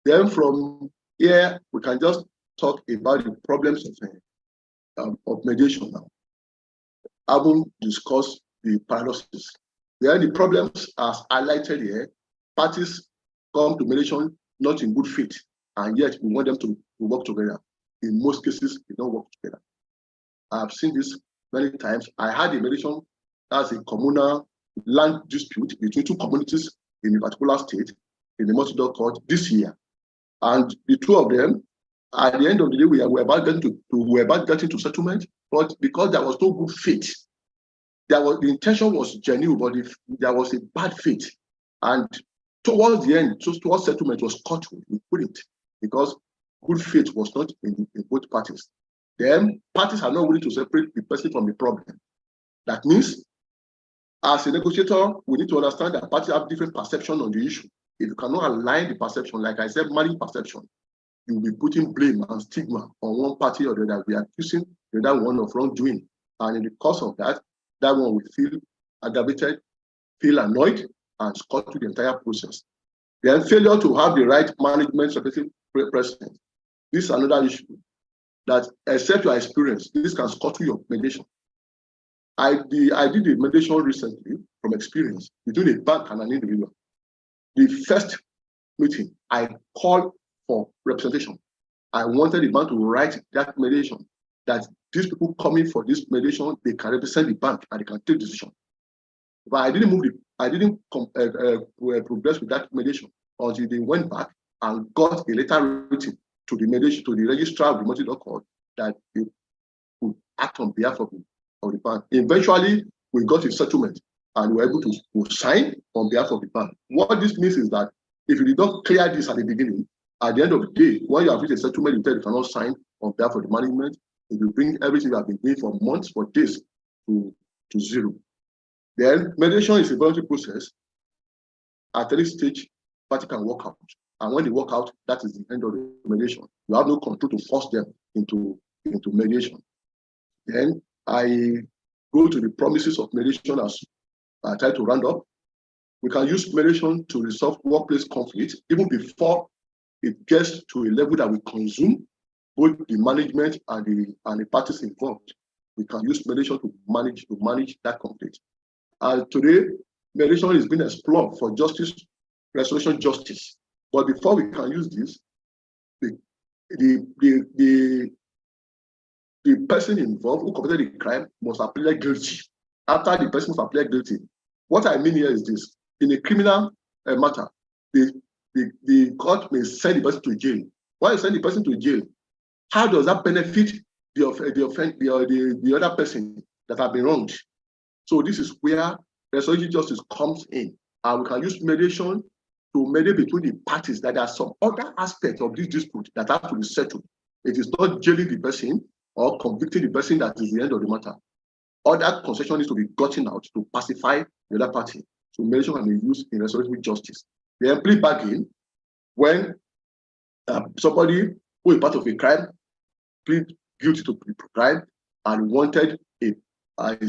Then from here, we can just talk about the problems of mediation now. I won't discuss the paradoxes. Then the problems as highlighted here: parties come to mediation not in good faith, and yet we want them to work together. In most cases, they don't work together. I've seen this many times. I had a mediation as a communal land dispute between two communities in a particular state in the multi-door court this year. And the two of them, at the end of the day, we were about getting to settlement, but because there was no good faith, the intention was genuine, but if there was a bad faith, and towards the end, towards settlement was cut, we couldn't, because good faith was not in both parties. Then parties are not willing to separate the person from the problem. That means, as a negotiator, we need to understand that parties have different perception on the issue. If you cannot align the perception, like I said, marriage perception, you will be putting blame and stigma on one party or the other. We are accusing the other one of wrongdoing. And in the course of that, that one will feel aggravated, feel annoyed, and scot to the entire process. Then failure to have the right management representative present. This is another issue that, except your experience, this can scot to your mediation. I did a mediation recently from experience between a bank and an individual. The first meeting, I called for representation. I wanted the bank to write that mediation, that these people coming for this mediation, they can represent the bank and they can take decision. But I didn't progress with that mediation until they went back and got a letter written to the mediation, to the registrar of the multi-door court, that they could act on behalf of the bank. Eventually, we got a settlement and we were able to sign on behalf of the bank. What this means is that if you did not clear this at the beginning, at the end of the day, when you have reached a settlement, you tell you cannot sign on behalf of the management, it will bring everything you have been doing for months, for days, to zero. Then mediation is a voluntary process. At any stage, party can work out. And when they walk out, that is the end of the mediation. You have no control to force them into mediation. Then I go to the promises of mediation as I try to round up. We can use mediation to resolve workplace conflict even before it gets to a level that we consume both the management and the parties involved. We can use mediation to manage that conflict. Today, mediation is being explored for justice, restoration justice. But before we can use this, the person involved who committed the crime must appear guilty. After the person must appear guilty, what I mean here is this: in a criminal matter, the court may send the person to jail. Why you send the person to jail? How does that benefit the other person that have been wronged? So this is where restorative justice comes in, and we can use mediation to mediate between the parties that there are some other aspects of this dispute that have to be settled. It is not jailing the person or convicting the person that is the end of the matter. Other concession needs to be gotten out to pacify the other party. So mediation can be used in restorative justice. The plea bargain, when somebody who is part of a crime plead guilty to the crime and wanted a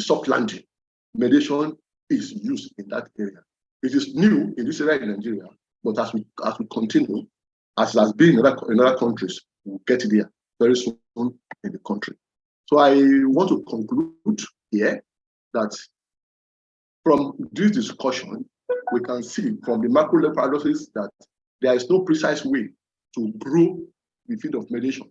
soft landing, mediation is used in that area. It is new in this area in Nigeria, but as we continue, as it has been in other countries, we'll get there very soon in the country. So I want to conclude here that from this discussion, we can see from the macro level paradoxes that there is no precise way to grow the field of mediation.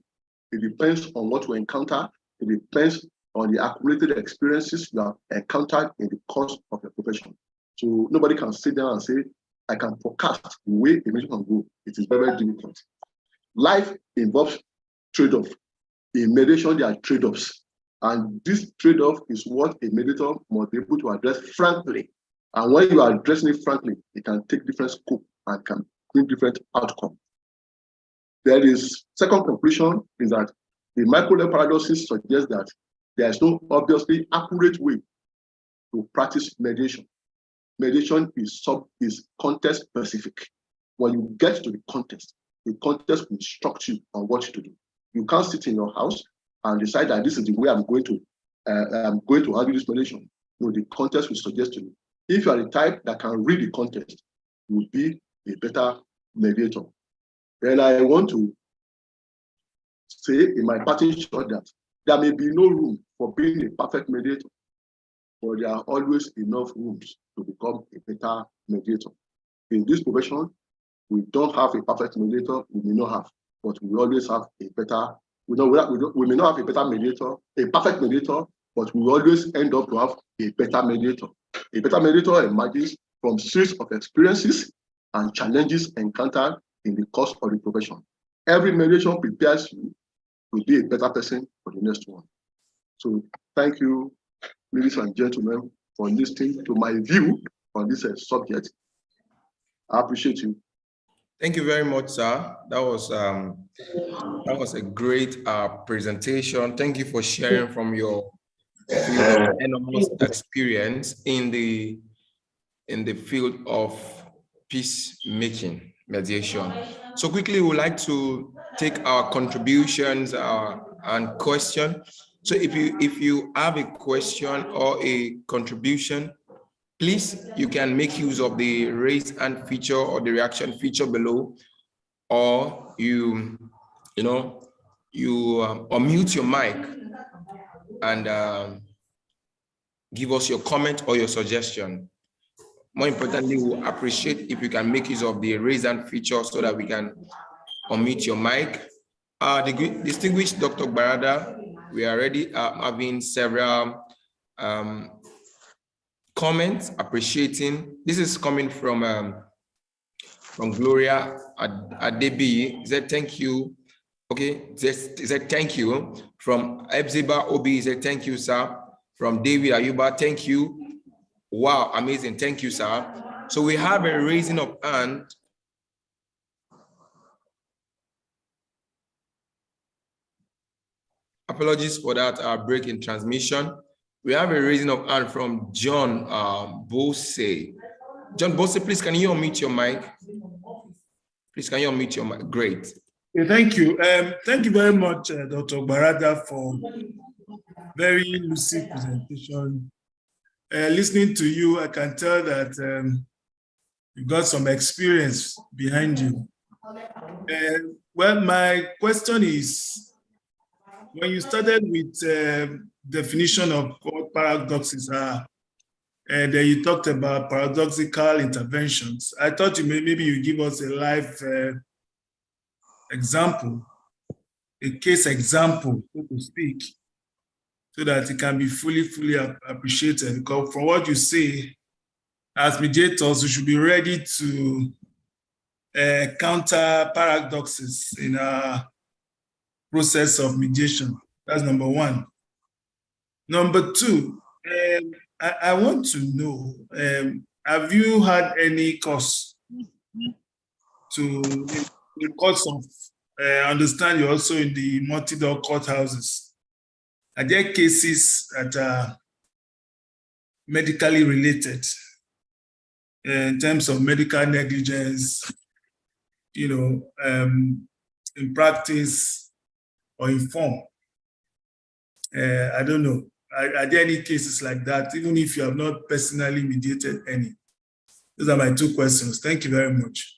It depends on what we encounter. It depends on the accumulated experiences you have encountered in the course of your profession. So nobody can sit down and say, I can forecast the way a mediation can go. It is very, very difficult. Life involves trade-off. In mediation, there are trade-offs. And this trade-off is what a mediator must be able to address frankly. And when you are addressing it frankly, it can take different scope and can bring different outcomes. There is second conclusion is that the micro-level paradoxes suggest that there is no obviously accurate way to practice mediation. Mediation is context specific. When you get to the context will instruct you on what to do. You can't sit in your house and decide that this is the way I'm going to handle this mediation. No, the context will suggest to you. If you are the type that can read the context, you will be a better mediator. Then I want to say in my parting shot that there may be no room for being a perfect mediator, but there are always enough rooms to become a better mediator. In this profession, we don't have a perfect mediator, we may not have, but we always have a better, we may not have a better mediator, a perfect mediator, but we always end up to have a better mediator. A better mediator emerges from series of experiences and challenges encountered in the course of the profession. Every mediation prepares you to be a better person for the next one. So thank you, ladies and gentlemen, for listening to my view on this subject. I appreciate you. Thank you very much, sir. That was a great presentation. Thank you for sharing from your enormous experience in the field of peacemaking, mediation. So quickly, we would like to take our contributions and question. So if you have a question or a contribution, please, you can make use of the raise hand feature or the reaction feature below, or you unmute your mic and give us your comment or your suggestion. More importantly, we appreciate if you can make use of the raise hand feature so that we can unmute your mic. The distinguished Dr. Gbarada, we are already having several comments appreciating. This is coming from Gloria Adebi. He said thank you. Okay, he said thank you. From Ebziba Obi, he said thank you, sir. From David Ayuba, thank you. Wow, amazing, thank you, sir. So we have a raising of hand. Apologies for that break in transmission. We have a raising of hand from John Bose. John Bose, please, can you unmute your mic? Please, can you unmute your mic? Great. Okay, thank you. Thank you very much, Dr. Gbarada, for very lucid presentation. Listening to you, I can tell that you've got some experience behind you. Well, my question is, when you started with definition of what paradoxes are, and then you talked about paradoxical interventions, I thought maybe you give us a live example, a case example, so to speak, so that it can be fully appreciated. Because from what you say, as mediators, we should be ready to counter paradoxes in our process of mediation. That's number one. Number two, I want to know, have you had any course to, the course of, understand you're also in the multi-door courthouses? Are there cases that are medically related in terms of medical negligence, in practice or in form? I don't know. Are there any cases like that, even if you have not personally mediated any? Those are my two questions. Thank you very much.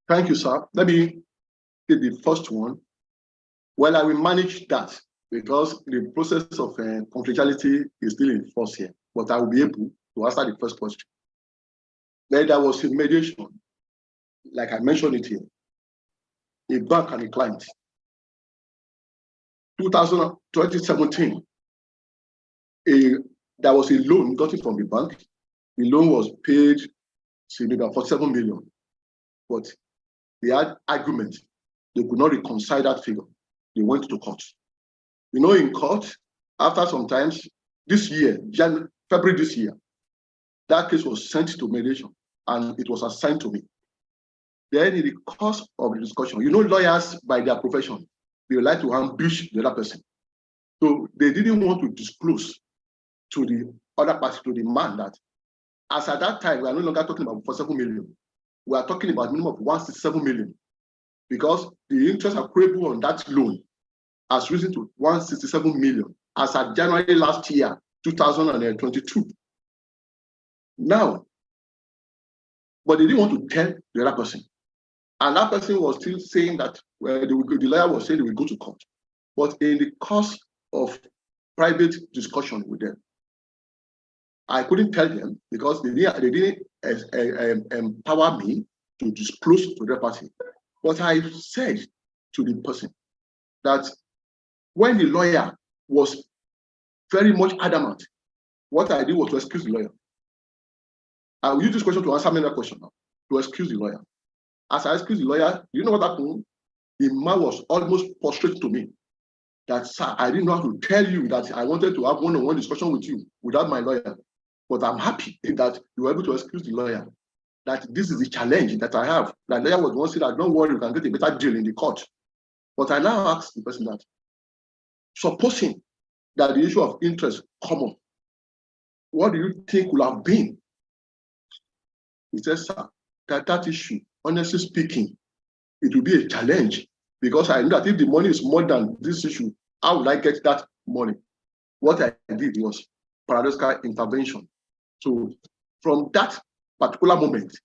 Thank you, sir. Let me take the first one. Well, I will manage that because the process of confidentiality is still in force here, but I will be able to answer the first question. Then there was a mediation, like I mentioned it here, a bank and a client. 2017, there was a loan gotten from the bank. The loan was paid about 47 million, but they had argument. They could not reconcile that figure. They went to court. In court, after some times, this year, February this year, that case was sent to mediation and it was assigned to me. Then in the course of the discussion, lawyers by their profession, they like to ambush the other person. So they didn't want to disclose to the other party, to the man, that as at that time, we are no longer talking about 47 million. We are talking about minimum of 167 million because the interest accruable on that loan has risen to 167 million as at January last year, 2022. Now, but they didn't want to tell the other person. And that person was still saying that the lawyer was saying they will go to court. But in the course of private discussion with them, I couldn't tell them because they didn't empower me to disclose to the party. But I said to the person that when the lawyer was very much adamant, what I did was to excuse the lawyer. I will use this question to answer another question now, to excuse the lawyer. As I excused the lawyer, you know what happened? The man was almost prostrate to me that, sir, I didn't know how to tell you that I wanted to have one-on-one discussion with you without my lawyer. But I'm happy that you were able to excuse the lawyer, that this is the challenge that I have. The lawyer was once said that, don't worry, you can get a better deal in the court. But I now ask the person that, supposing that the issue of interest come up, what do you think would have been? He says, sir, that issue, honestly speaking, it will be a challenge because I know that if the money is more than this issue, how would I get that money? What I did was paradoxical intervention. So from that particular moment,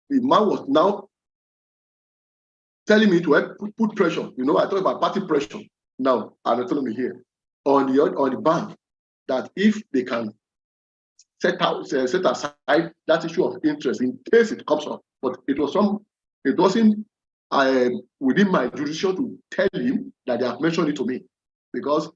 the man was now telling me to put pressure. I talk about party pressure now, and autonomy here on the bank, that if they can set aside that issue of interest in case it comes up. But it wasn't within my jurisdiction to tell him that they have mentioned it to me because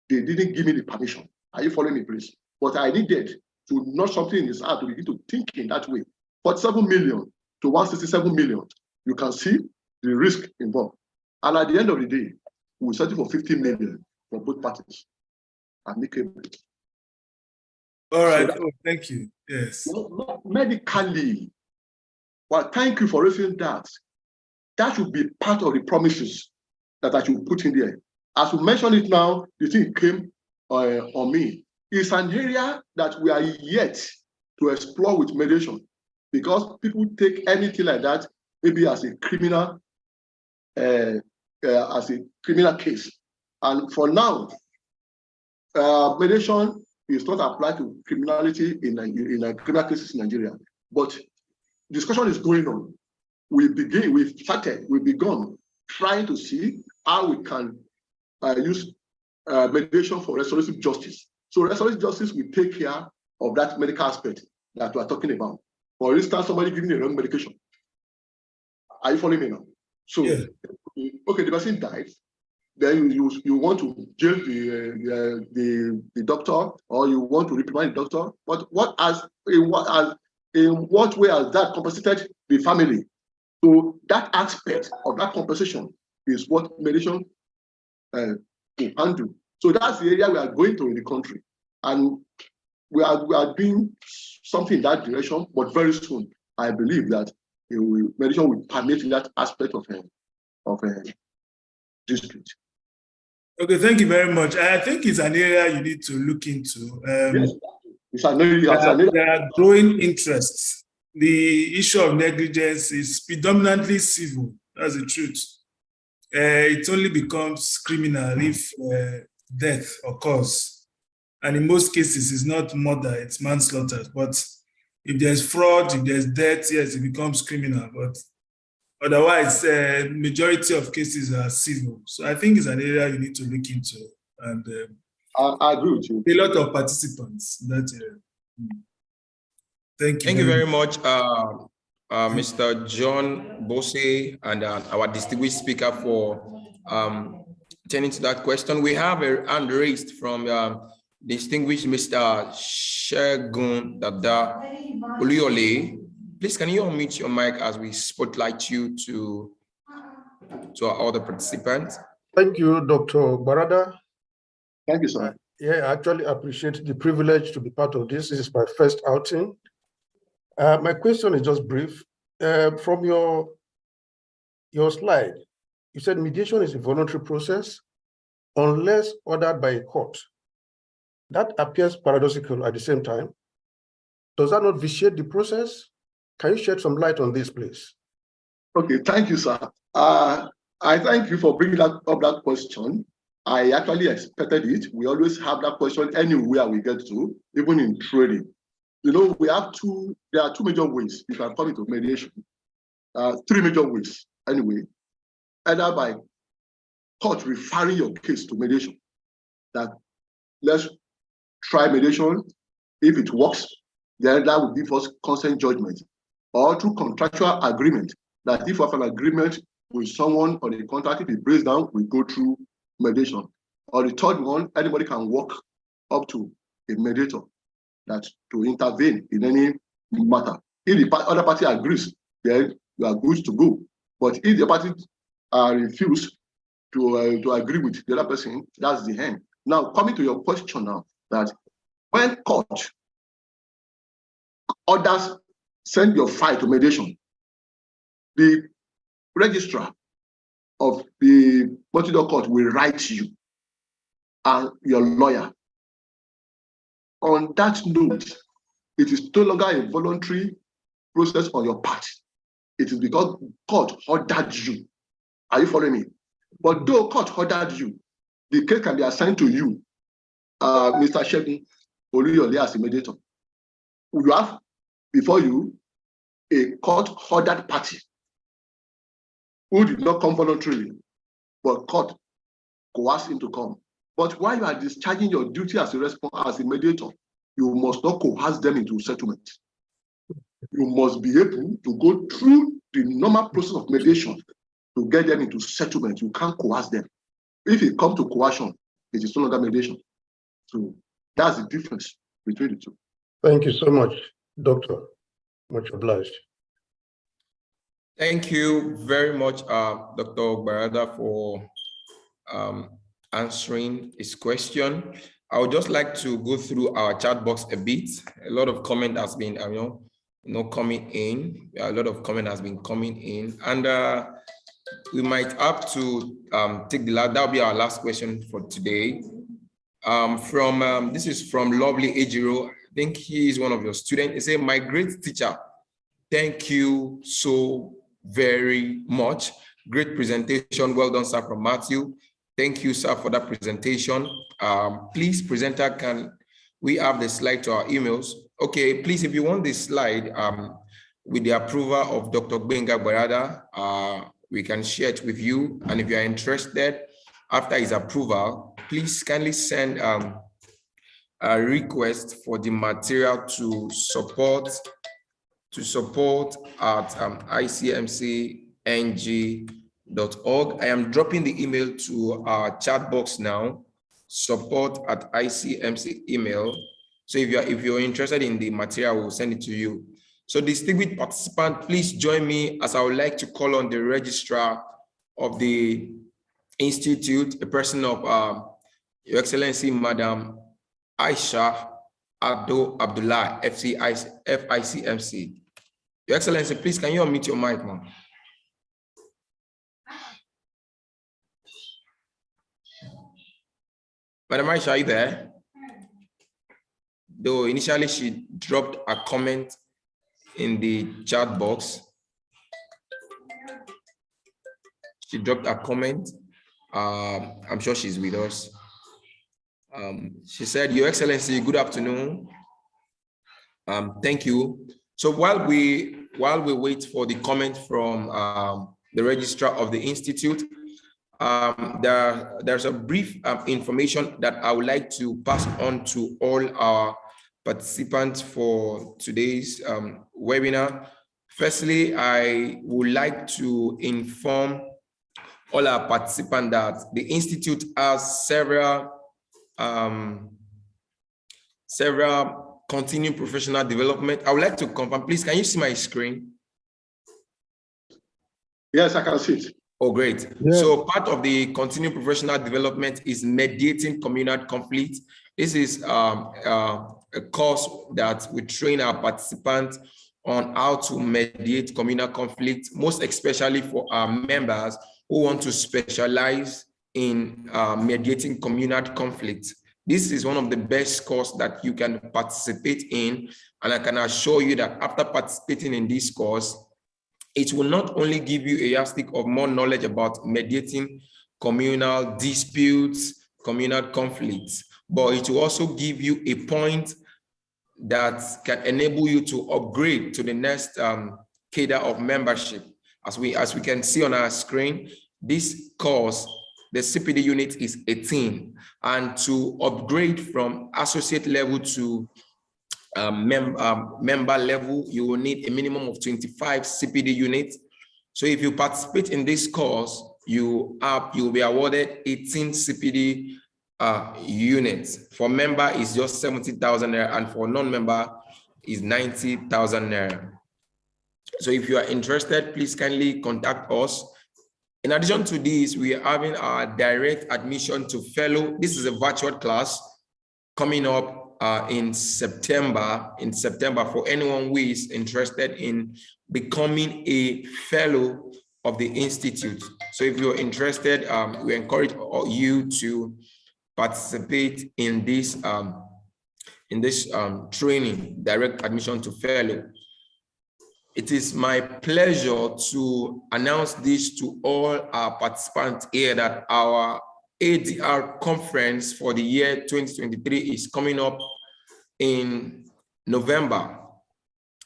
they didn't give me the permission. Are you following me, please? But I needed to know something in his heart to begin to think in that way. 47 million to 167 million, you can see the risk involved. And at the end of the day, we settle for 50 million for both parties. Amicably. All right. So thank you. Yes. Medically, well, thank you for raising that. That should be part of the promises that I should put in there. As we mentioned it now, the thing came on me. It's an area that we are yet to explore with mediation because people take anything like that maybe as a criminal case. And for now, mediation is not applied to criminality in criminal cases in Nigeria, but discussion is going on. We've begun trying to see how we can use mediation for restorative justice. So restorative justice will take care of that medical aspect that we are talking about. For instance, somebody giving a wrong medication. Are you following me now? So, yeah. Okay, the person died. Then you want to jail the doctor, or you want to reprimand the doctor. But in what way has that compensated the family? So that aspect of that compensation is what mediation will handle. So that's the area we are going to in the country, and we are doing something in that direction. But very soon, I believe that mediation will permit that aspect of dispute. Okay, thank you very much. I think it's an area you need to look into. Yes, it's an area. There are growing interests. The issue of negligence is predominantly civil. That's the truth. It only becomes criminal if death occurs. And in most cases, it's not murder, it's manslaughter. But if there's fraud, if there's death, yes, it becomes criminal. But otherwise, majority of cases are civil. So I think it's an area you need to look into. And I agree with you. A lot of participants in that area. Thank you. Thank you very much, Mr. John Bose, and our distinguished speaker for turning to that question. We have a hand raised from distinguished Mr. Shegun Dada Oluyole. Please, can you unmute your mic as we spotlight you to our other participants? Thank you, Dr. Gbarada. Thank you, sir. Yeah, I actually appreciate the privilege to be part of this. This is my first outing. My question is just brief. From your slide, you said mediation is a voluntary process unless ordered by a court. That appears paradoxical at the same time. Does that not vitiate the process? Can you shed some light on this, please? Okay, thank you, sir. I thank you for bringing up that question. I actually expected it. We always have that question anywhere we get to, even in trading. You know, there are two major ways you can come into mediation. Three major ways, anyway. Either by court referring your case to mediation, that let's try mediation. If it works, then that will be first consent judgment. Or through contractual agreement, that if you have an agreement with someone on a contract, if it breaks down, we go through mediation. Or the third one, anybody can walk up to a mediator that to intervene in any matter. If the other party agrees, then you are good to go. But if the party refuse to agree with the other person, that's the end. Now, coming to your question now, that when court orders send your file to mediation, the registrar of the Multidimensional court will write to you and your lawyer. On that note, it is no longer a voluntary process on your part. It is because court ordered you. Are you following me? But though court ordered you, the case can be assigned to you, Mr. Shegun Oluyole, as a mediator. You have before you a court-ordered party who did not come voluntarily, but court coerced him to come. But while you are discharging your duty as a mediator, you must not coerce them into settlement. You must be able to go through the normal process of mediation to get them into settlement. You can't coerce them. If it comes to coercion, it is no longer mediation. So that's the difference between the two. Thank you so much, Doctor. Much obliged. Thank you very much, Dr. Gbarada, for answering his question. I would just like to go through our chat box a bit. A lot of comment has been, coming in. A lot of comment has been coming in, and we might have to take the last. That'll be our last question for today. This is from Lovely Ejiro. I think he is one of your students. He said, "My great teacher, thank you so very much. Great presentation. Well done, sir, from Matthew. Thank you, sir, for that presentation. Please, presenter, can we have the slide to our emails? Okay, please, if you want this slide, with the approval of Dr. Gbenga Gbarada, we can share it with you. And if you are interested, after his approval, please kindly send a request for the material to support at icmcng.org. I am dropping the email to our chat box now, support@icmc email. So if you're interested in the material, we'll send it to you. So distinguished participant, please join me as I would like to call on the registrar of the institute, a person of Your Excellency, Madam Aisha Abdo Abdullah, FICMC. Your Excellency, please, can you unmute your mic, ma'am? Madam Aisha, are you there? Though initially she dropped a comment in the chat box. She dropped a comment. I'm sure she's with us. She said, Your Excellency, good afternoon. Thank you. So while we wait for the comment from the registrar of the institute, there's a brief information that I would like to pass on to all our participants for today's webinar. Firstly, I would like to inform all our participants that the institute has several continuing professional development. I would like to confirm, please, can you see my screen? Yes, I can see it. Oh, great. Yeah. So part of the continuing professional development is mediating communal conflict. This is a course that we train our participants on how to mediate communal conflict, most especially for our members who want to specialize in mediating communal conflict. This is one of the best courses that you can participate in. And I can assure you that after participating in this course, it will not only give you a yardstick of more knowledge about mediating communal disputes, communal conflicts, but it will also give you a point that can enable you to upgrade to the next cadre of membership. As we can see on our screen, this course, the CPD unit is 18, and to upgrade from associate level to member level, you will need a minimum of 25 CPD units. So if you participate in this course, you will be awarded 18 CPD units. For member is just 70,000 naira, and for non-member is 90,000 naira. So if you are interested, please kindly contact us. In addition to this, we are having our direct admission to fellow. This is a virtual class coming up in September. For anyone who is interested in becoming a fellow of the institute. So if you're interested, we encourage you to participate in this training, direct admission to fellow. It is my pleasure to announce this to all our participants here that our ADR conference for the year 2023 is coming up in November.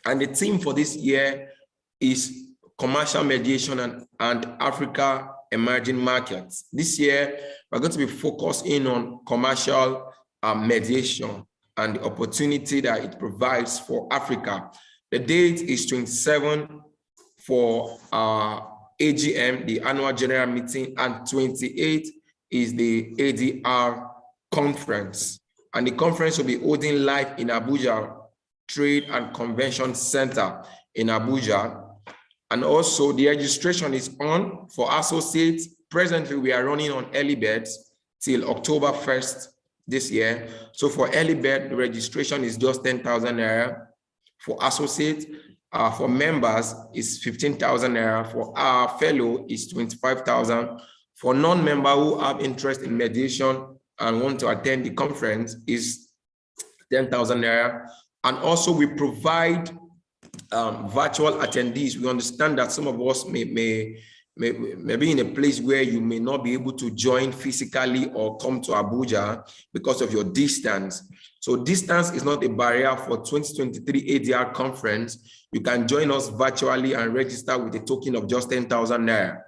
And the theme for this year is commercial mediation and Africa emerging markets. This year, we're going to be focusing on commercial mediation and the opportunity that it provides for Africa. The date is 27 for our AGM, the annual general meeting, and 28 is the ADR conference. And the conference will be holding live in Abuja Trade and Convention Center in Abuja. And also the registration is on for associates. Presently, we are running on early birds till October 1st this year. So for early bird, the registration is just 10,000 naira. For associate, for members is 15,000 naira. For our fellow is 25,000. For non-member who have interest in mediation and want to attend the conference is 10,000 naira. And also we provide virtual attendees, we understand that some of us may be in a place where you may not be able to join physically or come to Abuja because of your distance. So distance is not a barrier for 2023 ADR conference. You can join us virtually and register with a token of just 10,000 Naira.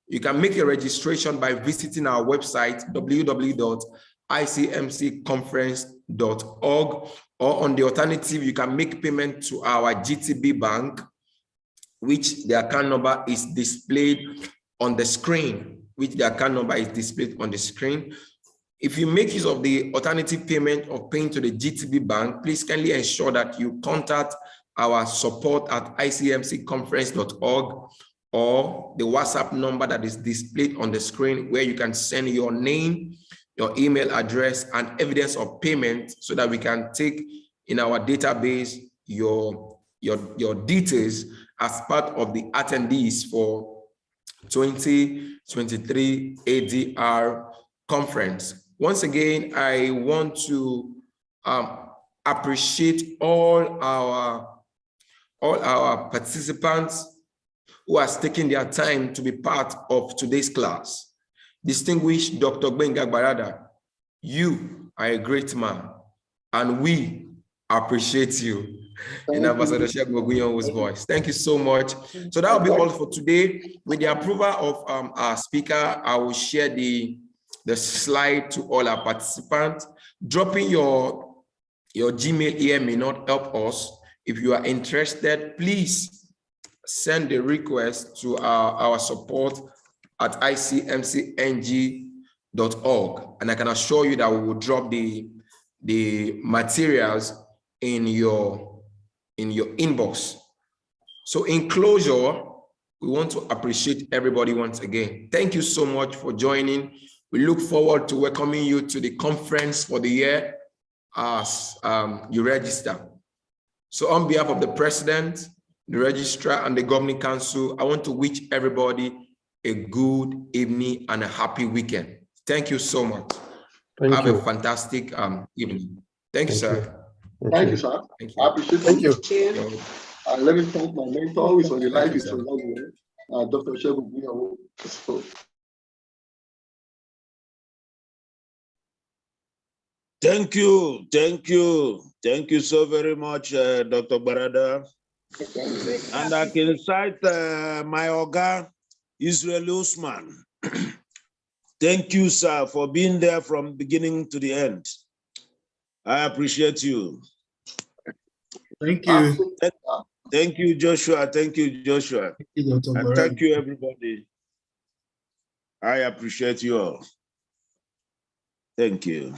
You can make a registration by visiting our website, www.icmcconference.org, or on the alternative, you can make payment to our GTB bank, which the account number is displayed on the screen, If you make use of the alternative payment of paying to the GTB bank, please kindly ensure that you contact our support at icmcconference.org or the WhatsApp number that is displayed on the screen, where you can send your name, your email address, and evidence of payment so that we can take in our database your details as part of the attendees for 2023 ADR conference. Once again, I want to appreciate all our participants who has taken their time to be part of today's class. Distinguished Dr. Gbenga Gbarada, you are a great man, and we appreciate you. In Ambassador Shegun's voice. Thank you so much. So that will be all for today. With the approval of our speaker, I will share the slide to all our participants. Dropping your Gmail here may not help us. If you are interested, please send the request to our support at icmcng.org, and I can assure you that we will drop the materials in your inbox. So in closure, we want to appreciate everybody once again. Thank you so much for joining. We look forward to welcoming you to the conference for the year as you register. So on behalf of the President, the Registrar, and the Governing Council, I want to wish everybody a good evening and a happy weekend. Thank you so much. Have a fantastic evening. Thank you, sir. Thank you, sir. Thank you. I appreciate Thank you. Let me thank my mentor who is on the line, Dr. Gbarada. Thank you so very much, Dr. Gbarada. And I can cite my Oga, Israel Usman. Thank you, sir, for being there from beginning to the end. I appreciate you. Thank you. Thank you, Joshua. Thank you, Joshua. Thank you, Dr. And thank you, everybody. I appreciate you all. Thank you.